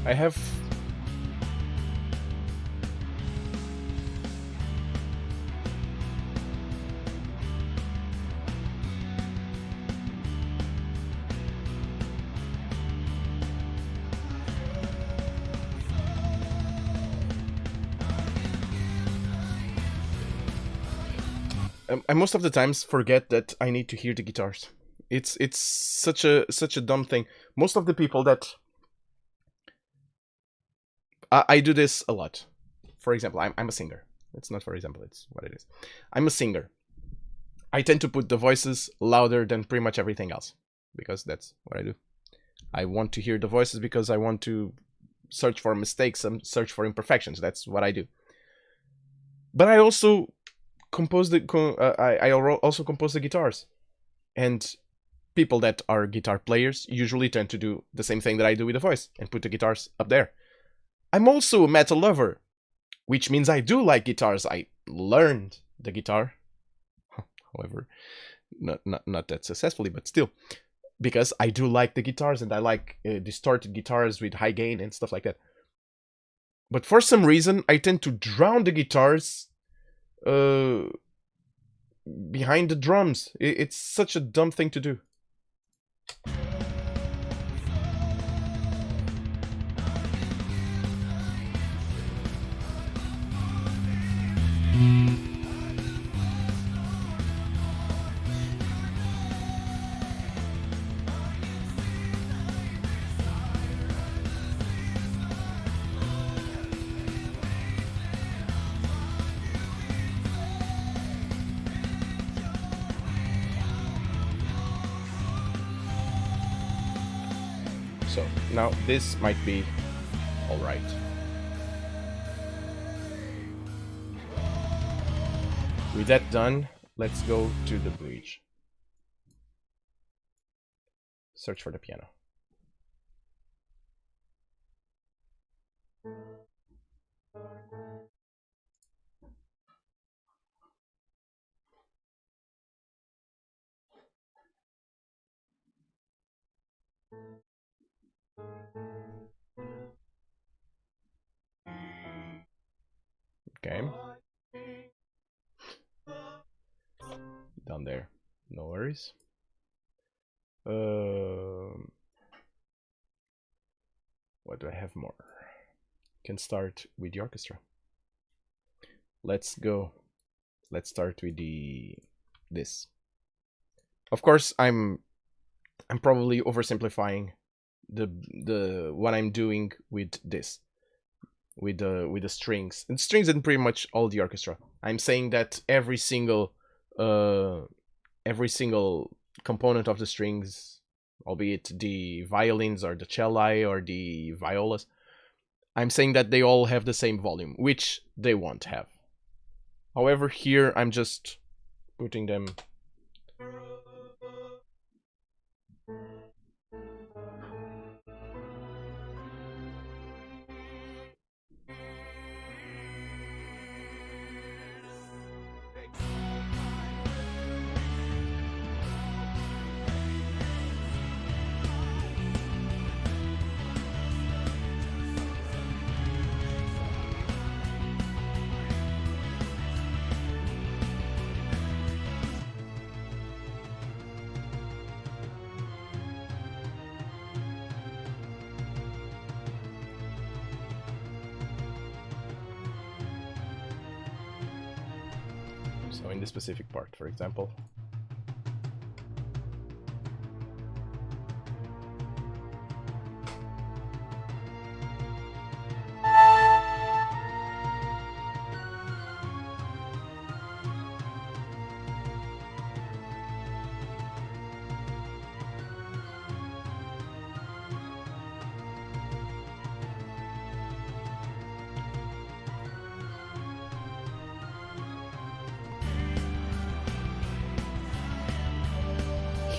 I have I most of the times forget that I need to hear the guitars. It's such a dumb thing. Most of the people that I do this a lot. For example, I'm a singer. It's not for example, it's what it is. I'm a singer. I tend to put the voices louder than pretty much everything else because that's what I do. I want to hear the voices because I want to search for mistakes and search for imperfections. That's what I do. But I also compose I also compose the guitars, and people that are guitar players usually tend to do the same thing that I do with the voice and put the guitars up there. I'm also a metal lover, which means I do like guitars. I learned the guitar however, not that successfully, but still, because I do like the guitars and I like distorted guitars with high gain and stuff like that. But for some reason, I tend to drown the guitars behind the drums. It's such a dumb thing to do. So now this might be all right. With that done, let's go to the bridge. Search for the piano. Okay. Down there. No worries. What do I have more? Can start with the orchestra. Let's go. Let's start with this. Of course, I'm probably oversimplifying the what I'm doing with this. With the strings and pretty much all the orchestra. I'm saying that every single component of the strings, albeit the violins or the celli or the violas, I'm saying that they all have the same volume, which they won't have. However, here I'm just putting them so in this specific part, for example.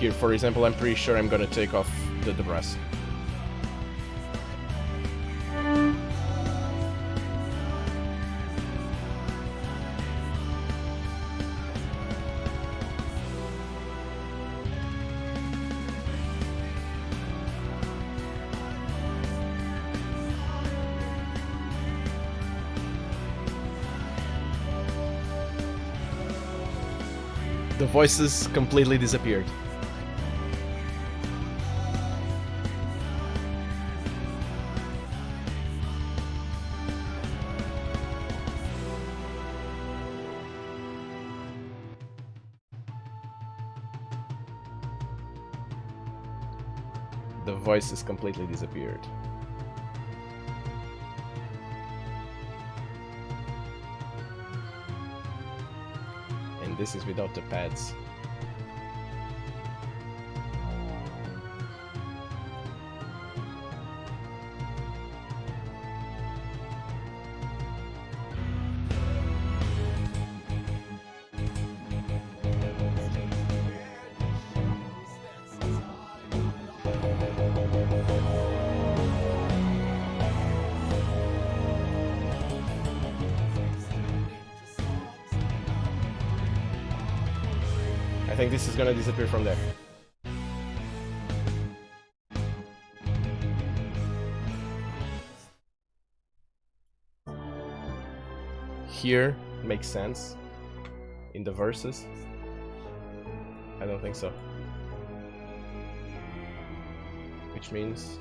Here, for example, I'm pretty sure I'm gonna take off the brass. The voices completely disappeared. The voices completely disappeared. And this is without the pads. think this is gonna disappear from there. Here makes sense in the verses. I don't think so. Which means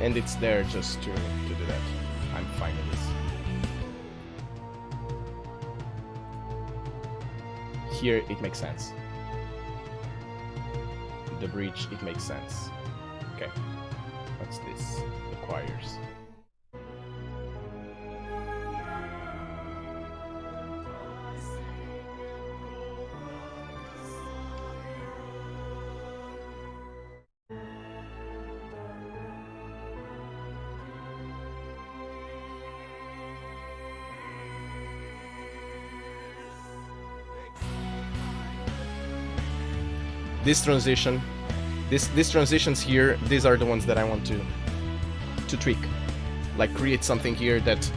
and it's there just to do that. I'm fine with this. Here it makes sense. The bridge, it makes sense. Okay. What's this? The choirs. This transition, these transitions here, these are the ones that I want to tweak. Like create something here that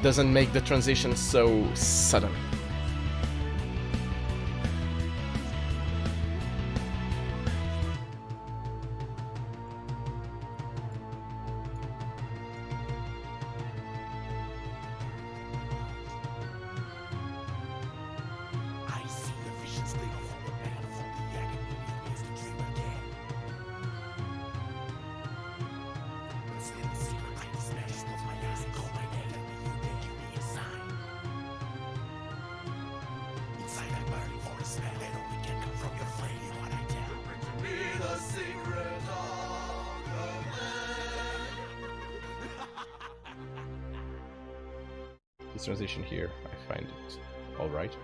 doesn't make the transition so sudden. This transition here, I find it alright.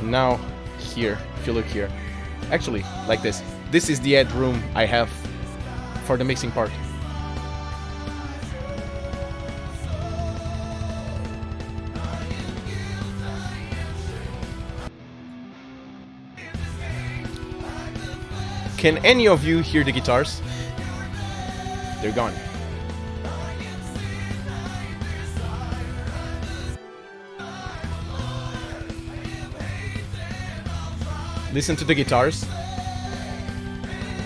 Now, here, if you look here, actually, like this. This is the headroom I have for the mixing part. Can any of you hear the guitars? They're gone. Listen to the guitars.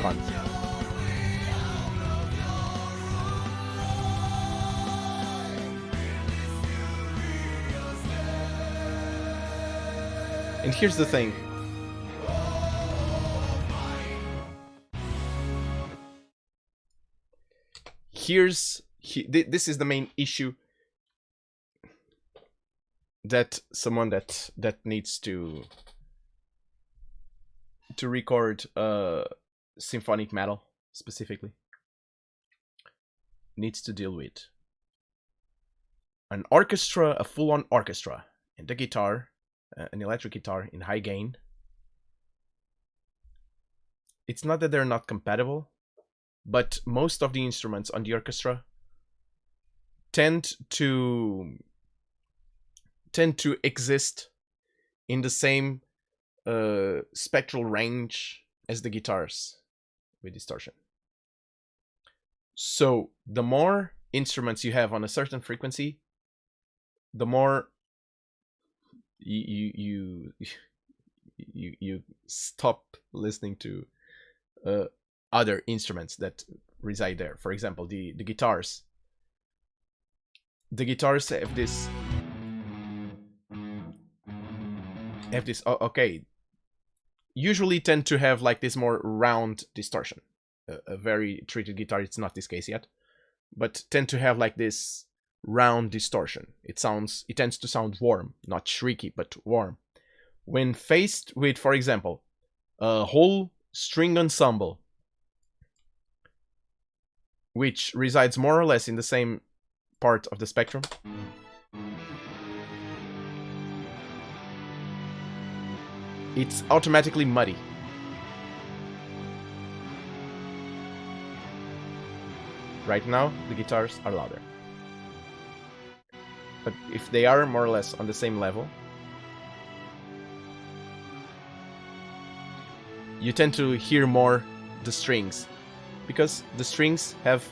Gone. And here's the thing. This is the main issue that someone that needs to record symphonic metal specifically needs to deal with. An orchestra, a full-on orchestra, and the guitar, an electric guitar in high gain. It's not that they're not compatible, but most of the instruments on the orchestra tend to exist in the same spectral range as the guitars with distortion. So the more instruments you have on a certain frequency, the more you you stop listening to other instruments that reside there. For example, the guitars. The guitars have this. Okay. Usually tend to have like this more round distortion. A very treated guitar, it's not this case yet, but tend to have like this round distortion. It tends to sound warm, not shrieky, but warm. When faced with, for example, a whole string ensemble, which resides more or less in the same part of the spectrum, it's automatically muddy. Right now, the guitars are louder. But if they are more or less on the same level, you tend to hear more the strings, because the strings have...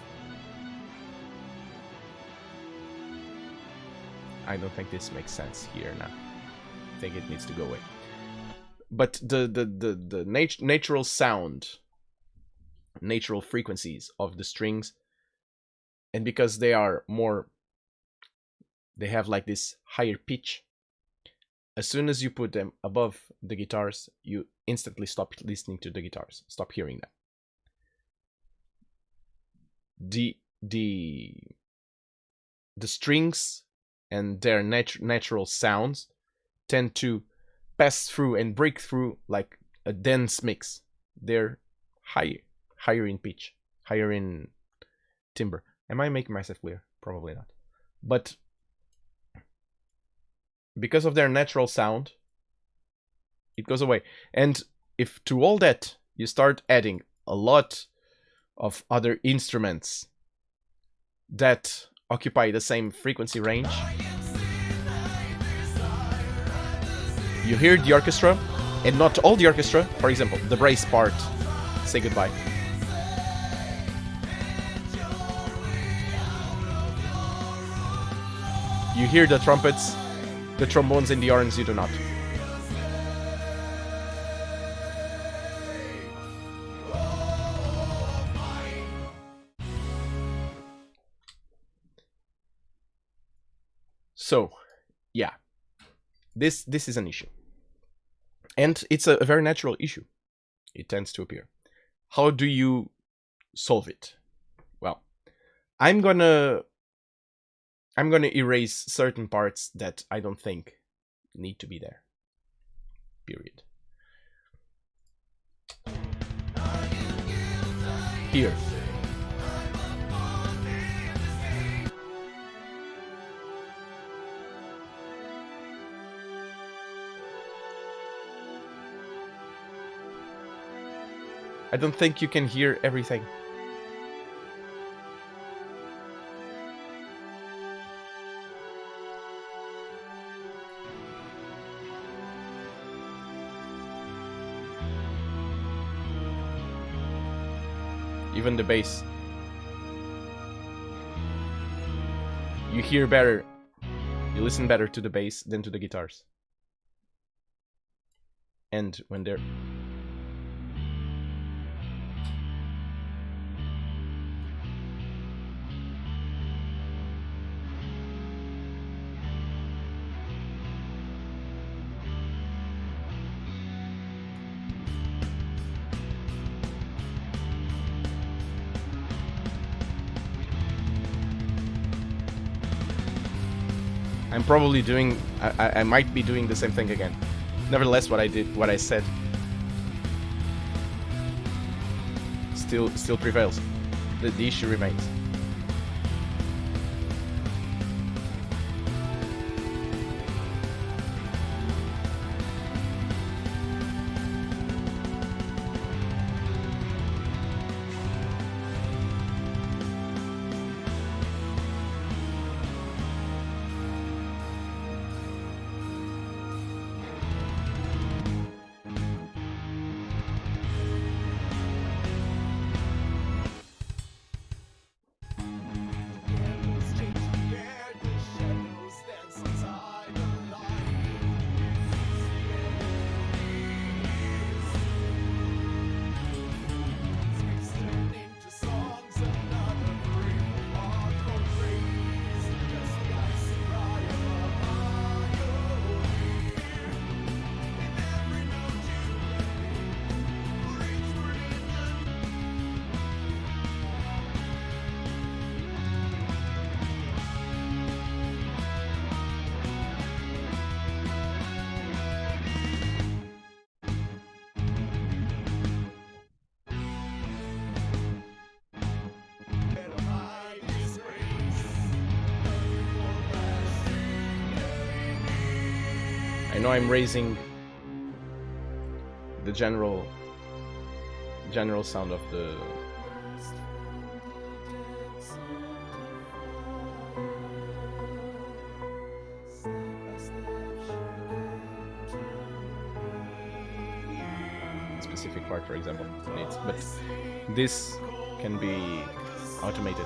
I don't think this makes sense here now. I think it needs to go away. But the natural sound, natural frequencies of the strings, and because they are more, they have like this higher pitch, as soon as you put them above the guitars, you instantly stop listening to the guitars, stop hearing them. The strings and their natural sounds tend to pass through and break through like a dense mix. They're higher in pitch, higher in timbre. Am I making myself clear? Probably not. But because of their natural sound, it goes away. And if to all that you start adding a lot of other instruments that occupy the same frequency range, you hear the orchestra, and not all the orchestra. For example, the brass part, Say Goodbye. You hear the trumpets, the trombones, and the horns. You do not. So, yeah, this is an issue, and it's a very natural issue. It tends to appear. How do you solve it? Well, I'm gonna erase certain parts that I don't think need to be there. Period. Here. I don't think you can hear everything. Even the bass. You hear better, you listen better to the bass than to the guitars. And when they're... I'm probably doing, I might be doing the same thing again. Nevertheless, what I said still prevails. The issue remains. I know I'm raising the general sound of the specific part, for example, needs, but this can be automated.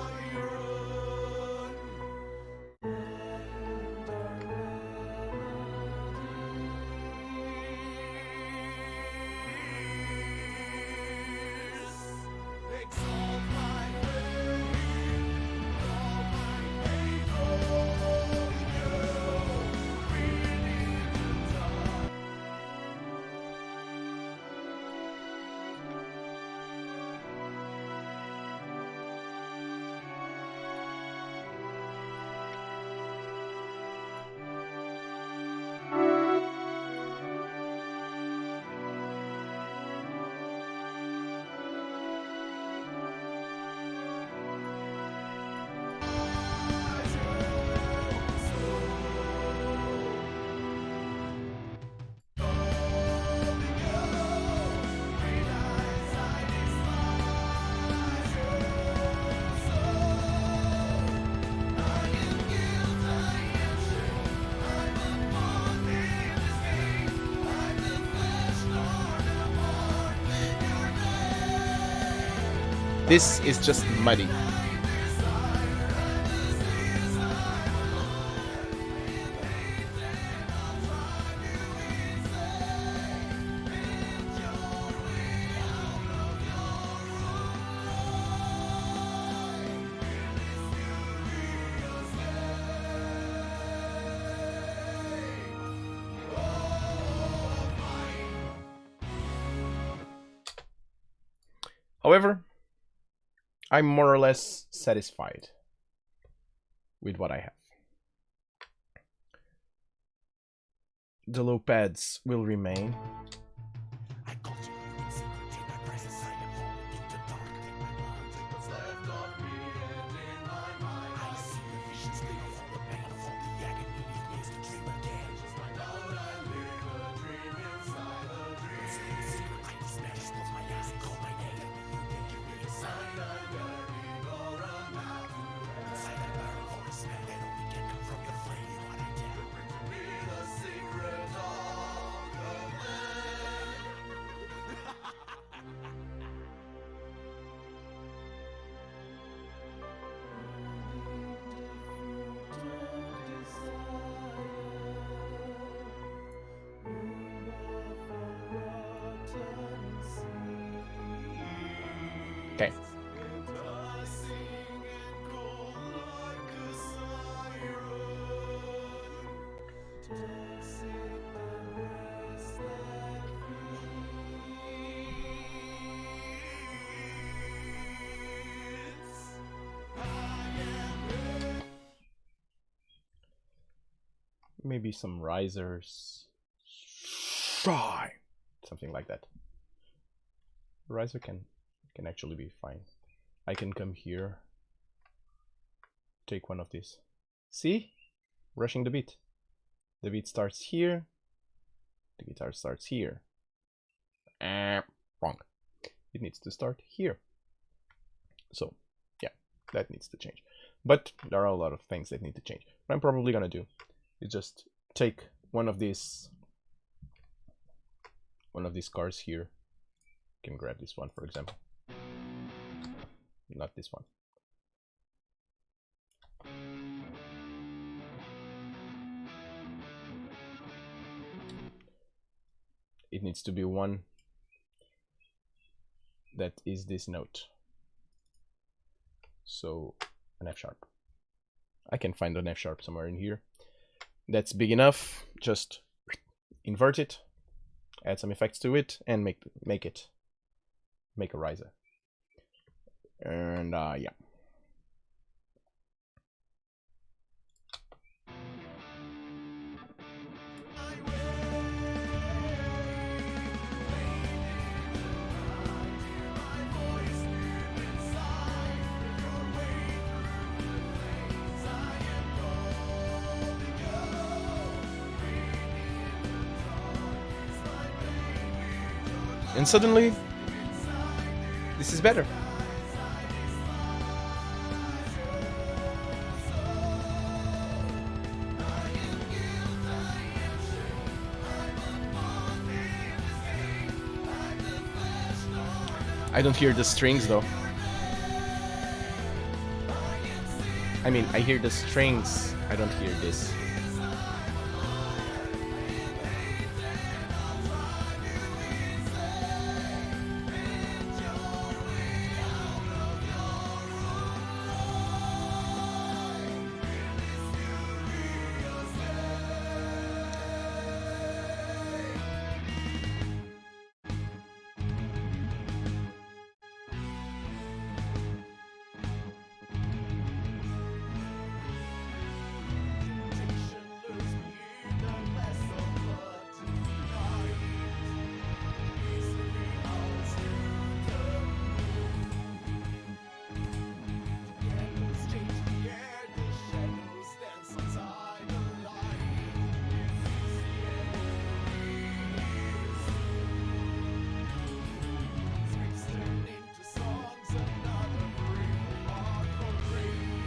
This is just muddy. However, I'm more or less satisfied with what I have. The low pads will remain. I call to you in secret, in my presence I am falling into dark. What's left of me and in my mind, I see the visions clear of all the pain, of all the agony. It makes me dream again. find out I live a dream inside a dream. Stay in secret, I despair, just close my eyes and call my name. You can give me a sign. I'm buried or I'm out to Inside that barrel for a smell that only can come from your flame. What I dare. be the secret of the land. Okay. Maybe some risers. Try something like that. Riser can actually be fine. I can come here, take one of these. See? Rushing the beat. The beat starts here. The guitar starts here. Wrong. It needs to start here. So, yeah, that needs to change. But there are a lot of things that need to change. What I'm probably gonna do is just take one of these cars here. You can grab this one, for example. Not this one. It needs to be one that is this note. So an F sharp. I can find an F sharp somewhere in here. That's big enough. Just invert it, add some effects to it, and make a riser. And yeah. And suddenly, this is better. I don't hear the strings though. I mean, I hear the strings, I don't hear this.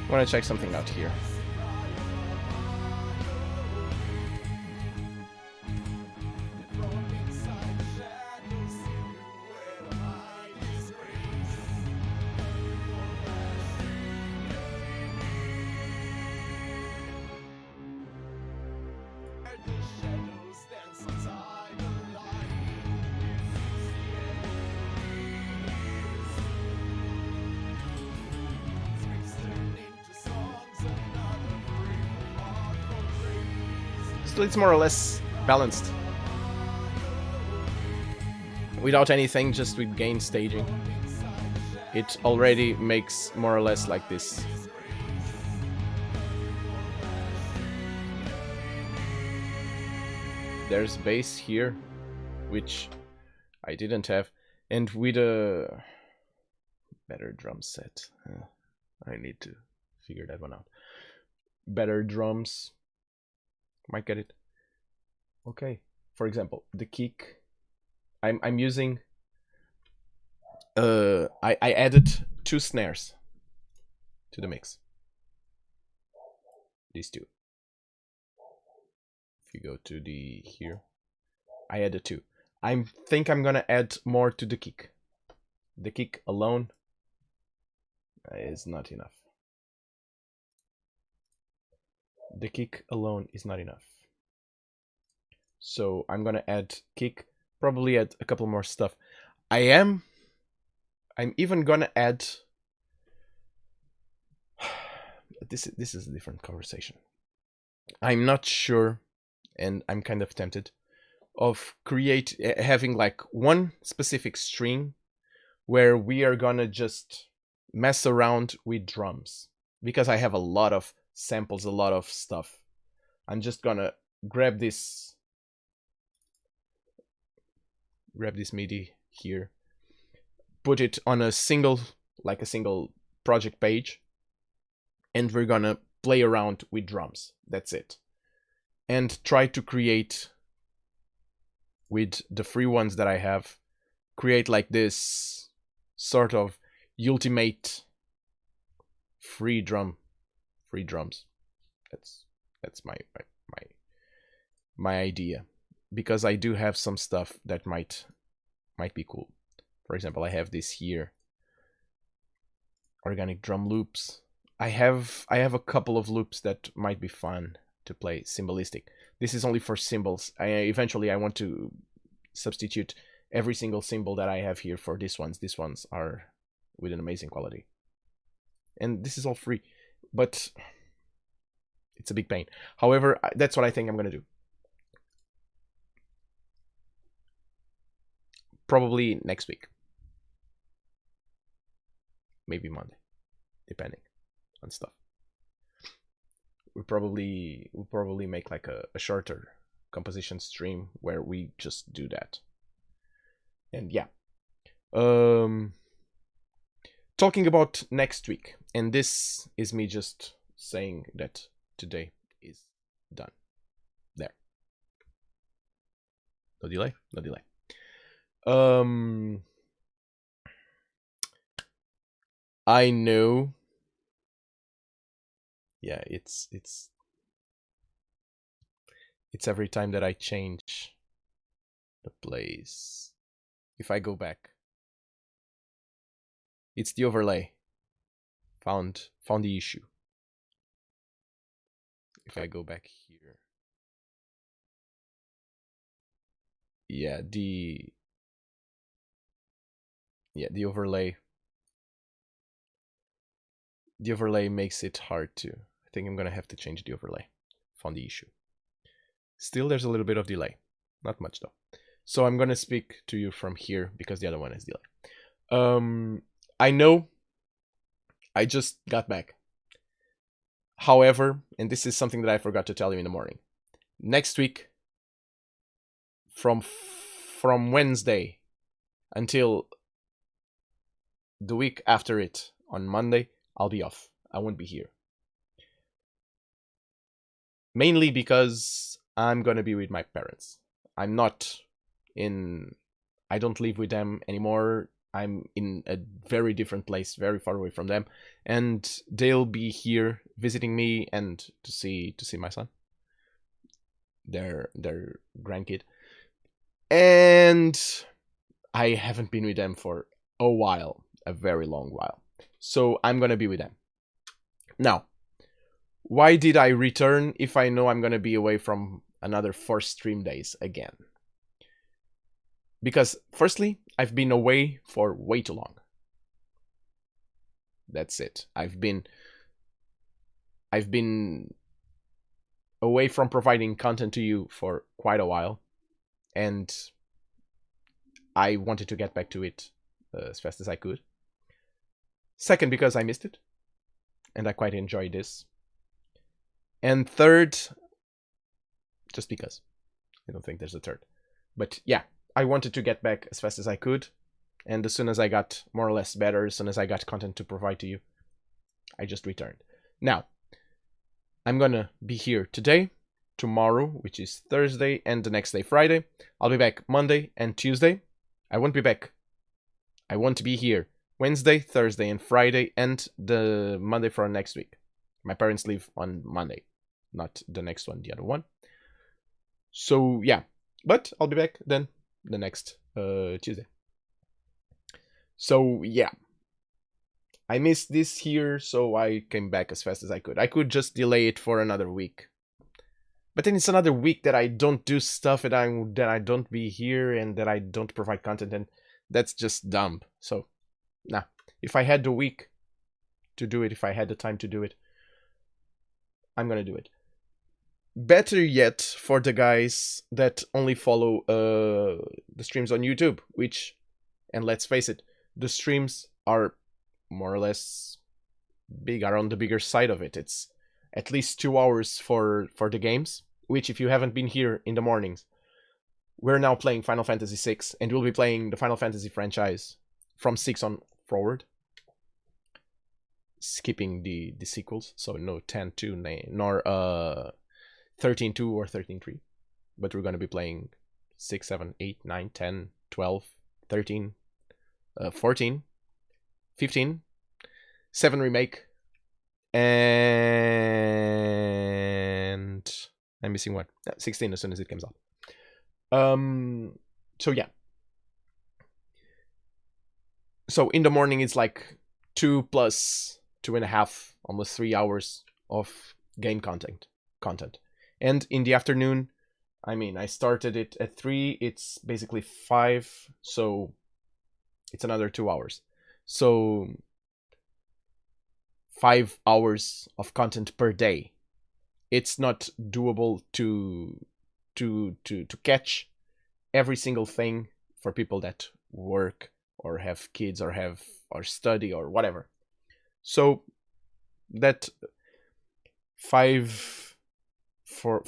I want to check something out here. So it's more or less balanced. Without anything, just with gain staging. It already makes more or less like this. There's bass here, which I didn't have, and with a better drum set. I need to figure that one out. Better drums. Might get it. Okay. For example, the kick. I'm using. I added 2 snares to the mix. These 2. If you go to the here, I added 2. I think I'm gonna add more to the kick. The kick alone is not enough. The kick alone is not enough. So I'm gonna add kick, probably add a couple more stuff. I'm even gonna add this is a different conversation. I'm not sure, and I'm kind of tempted of having like one specific string where we are gonna just mess around with drums, because I have a lot of samples, a lot of stuff. I'm just gonna grab this MIDI here, put it on a single project page, and we're gonna play around with drums. That's it. And try to create, with the free ones that I have, create like this sort of ultimate free drums. That's my idea, because I do have some stuff that might be cool. For example, I have this here, organic drum loops. I have a couple of loops that might be fun to play symbolistic. This is only for symbols. Eventually I want to substitute every single symbol that I have here for these ones. These ones are with an amazing quality, and this is all free, but it's a big pain. However, that's what I think I'm gonna do. Probably next week, maybe Monday, depending on stuff. We'll probably make like a shorter composition stream where we just do that. And yeah, talking about next week, and this is me just saying that today is done. There. No delay. Um, I know. Yeah, it's every time that I change the place. If I go back, it's the overlay. Found the issue. If I go back here, yeah, the overlay. The overlay makes it hard to. I think I'm gonna have to change the overlay. Found the issue. Still, there's a little bit of delay. Not much though. So I'm gonna speak to you from here because the other one is delay. I know I just got back. However, and this is something that I forgot to tell you in the morning. Next week, from Wednesday until the week after it on Monday, I'll be off. I won't be here. Mainly because I'm gonna be with my parents. I'm not in. I don't live with them anymore. I'm in a very different place, very far away from them, and they'll be here visiting me and to see my son, their grandkid, and I haven't been with them for a while, a very long while. So I'm gonna be with them. Now, why did I return if I know I'm gonna be away from another 4 stream days again? Because firstly, I've been away for way too long. That's it. I've been away from providing content to you for quite a while, and I wanted to get back to it as fast as I could. Second, because I missed it, and I quite enjoyed this. And third, just because. I don't think there's a third. But yeah, I wanted to get back as fast as I could, and as soon as I got more or less better, as soon as I got content to provide to you, I just returned. Now, I'm gonna be here today, tomorrow, which is Thursday, and the next day, Friday. I'll be back Monday and Tuesday. I won't be here Wednesday, Thursday, and Friday, and the Monday for next week. My parents leave on Monday, not the next one, the other one. So yeah, but I'll be back then the next Tuesday. So yeah, I missed this here, so I came back as fast as I could. I could just delay it for another week, but then it's another week that I don't do stuff, and I don't be here, and that I don't provide content, and that's just dumb. So, nah. If I had the week to do it, if I had the time to do it, I'm gonna do it. Better yet, for the guys that only follow the streams on YouTube, which, and let's face it, the streams are more or less big, are on the bigger side of it. It's at least 2 hours for the games, which if you haven't been here in the mornings, we're now playing Final Fantasy VI, and we'll be playing the Final Fantasy franchise from 6 on forward, skipping the sequels, so no 10-2 nor 13-2 or 13-3, but we're going to be playing 6, 7, 8, 9, 10, 12, 13, 14, 15, 7 remake, and I'm missing one. 16 as soon as it comes out. So yeah. So in the morning it's like 2 plus 2.5, almost 3 hours of game content. And in the afternoon, I mean, I started it at 3, it's basically 5, so it's another 2 hours. So 5 hours of content per day. It's not doable to catch every single thing for people that work or have kids or study or whatever. So that 5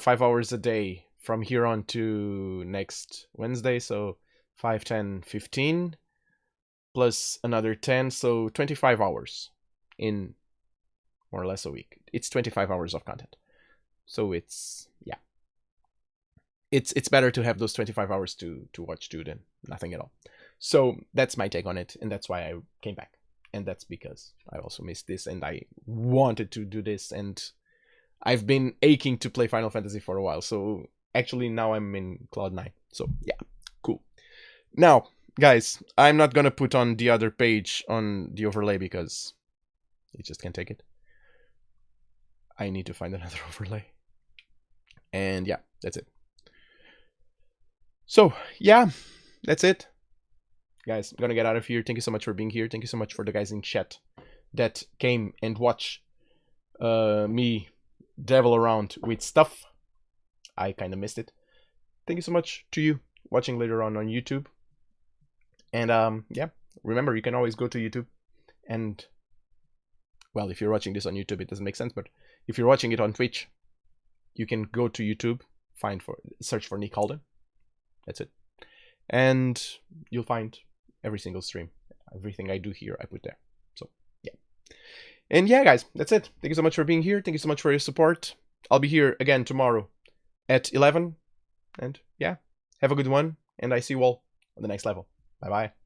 hours a day from here on to next Wednesday, so 5, 10, 15 plus another 10, so 25 hours in more or less a week. It's 25 hours of content. So it's, yeah, it's better to have those 25 hours to watch too nothing at all. So that's my take on it, and that's why I came back. And that's because I also missed this, and I wanted to do this, and I've been aching to play Final Fantasy for a while. So actually now I'm in Cloud 9. So yeah, cool. Now, guys, I'm not gonna put on the other page on the overlay because it just can't take it. I need to find another overlay. And yeah, that's it. So yeah, that's it. Guys, I'm gonna get out of here. Thank you so much for being here. Thank you so much for the guys in chat that came and watched me devil around with stuff. I kind of missed it. Thank you so much to you watching later on YouTube. And yeah, remember, you can always go to YouTube and, well, if you're watching this on YouTube, it doesn't make sense, but if you're watching it on Twitch, you can go to YouTube, search for Nick Holden. That's it. And you'll find every single stream. Everything I do here, I put there. So, yeah. And yeah, guys, that's it. Thank you so much for being here. Thank you so much for your support. I'll be here again tomorrow at 11. And yeah, have a good one. And I see you all on the next level. Bye-bye.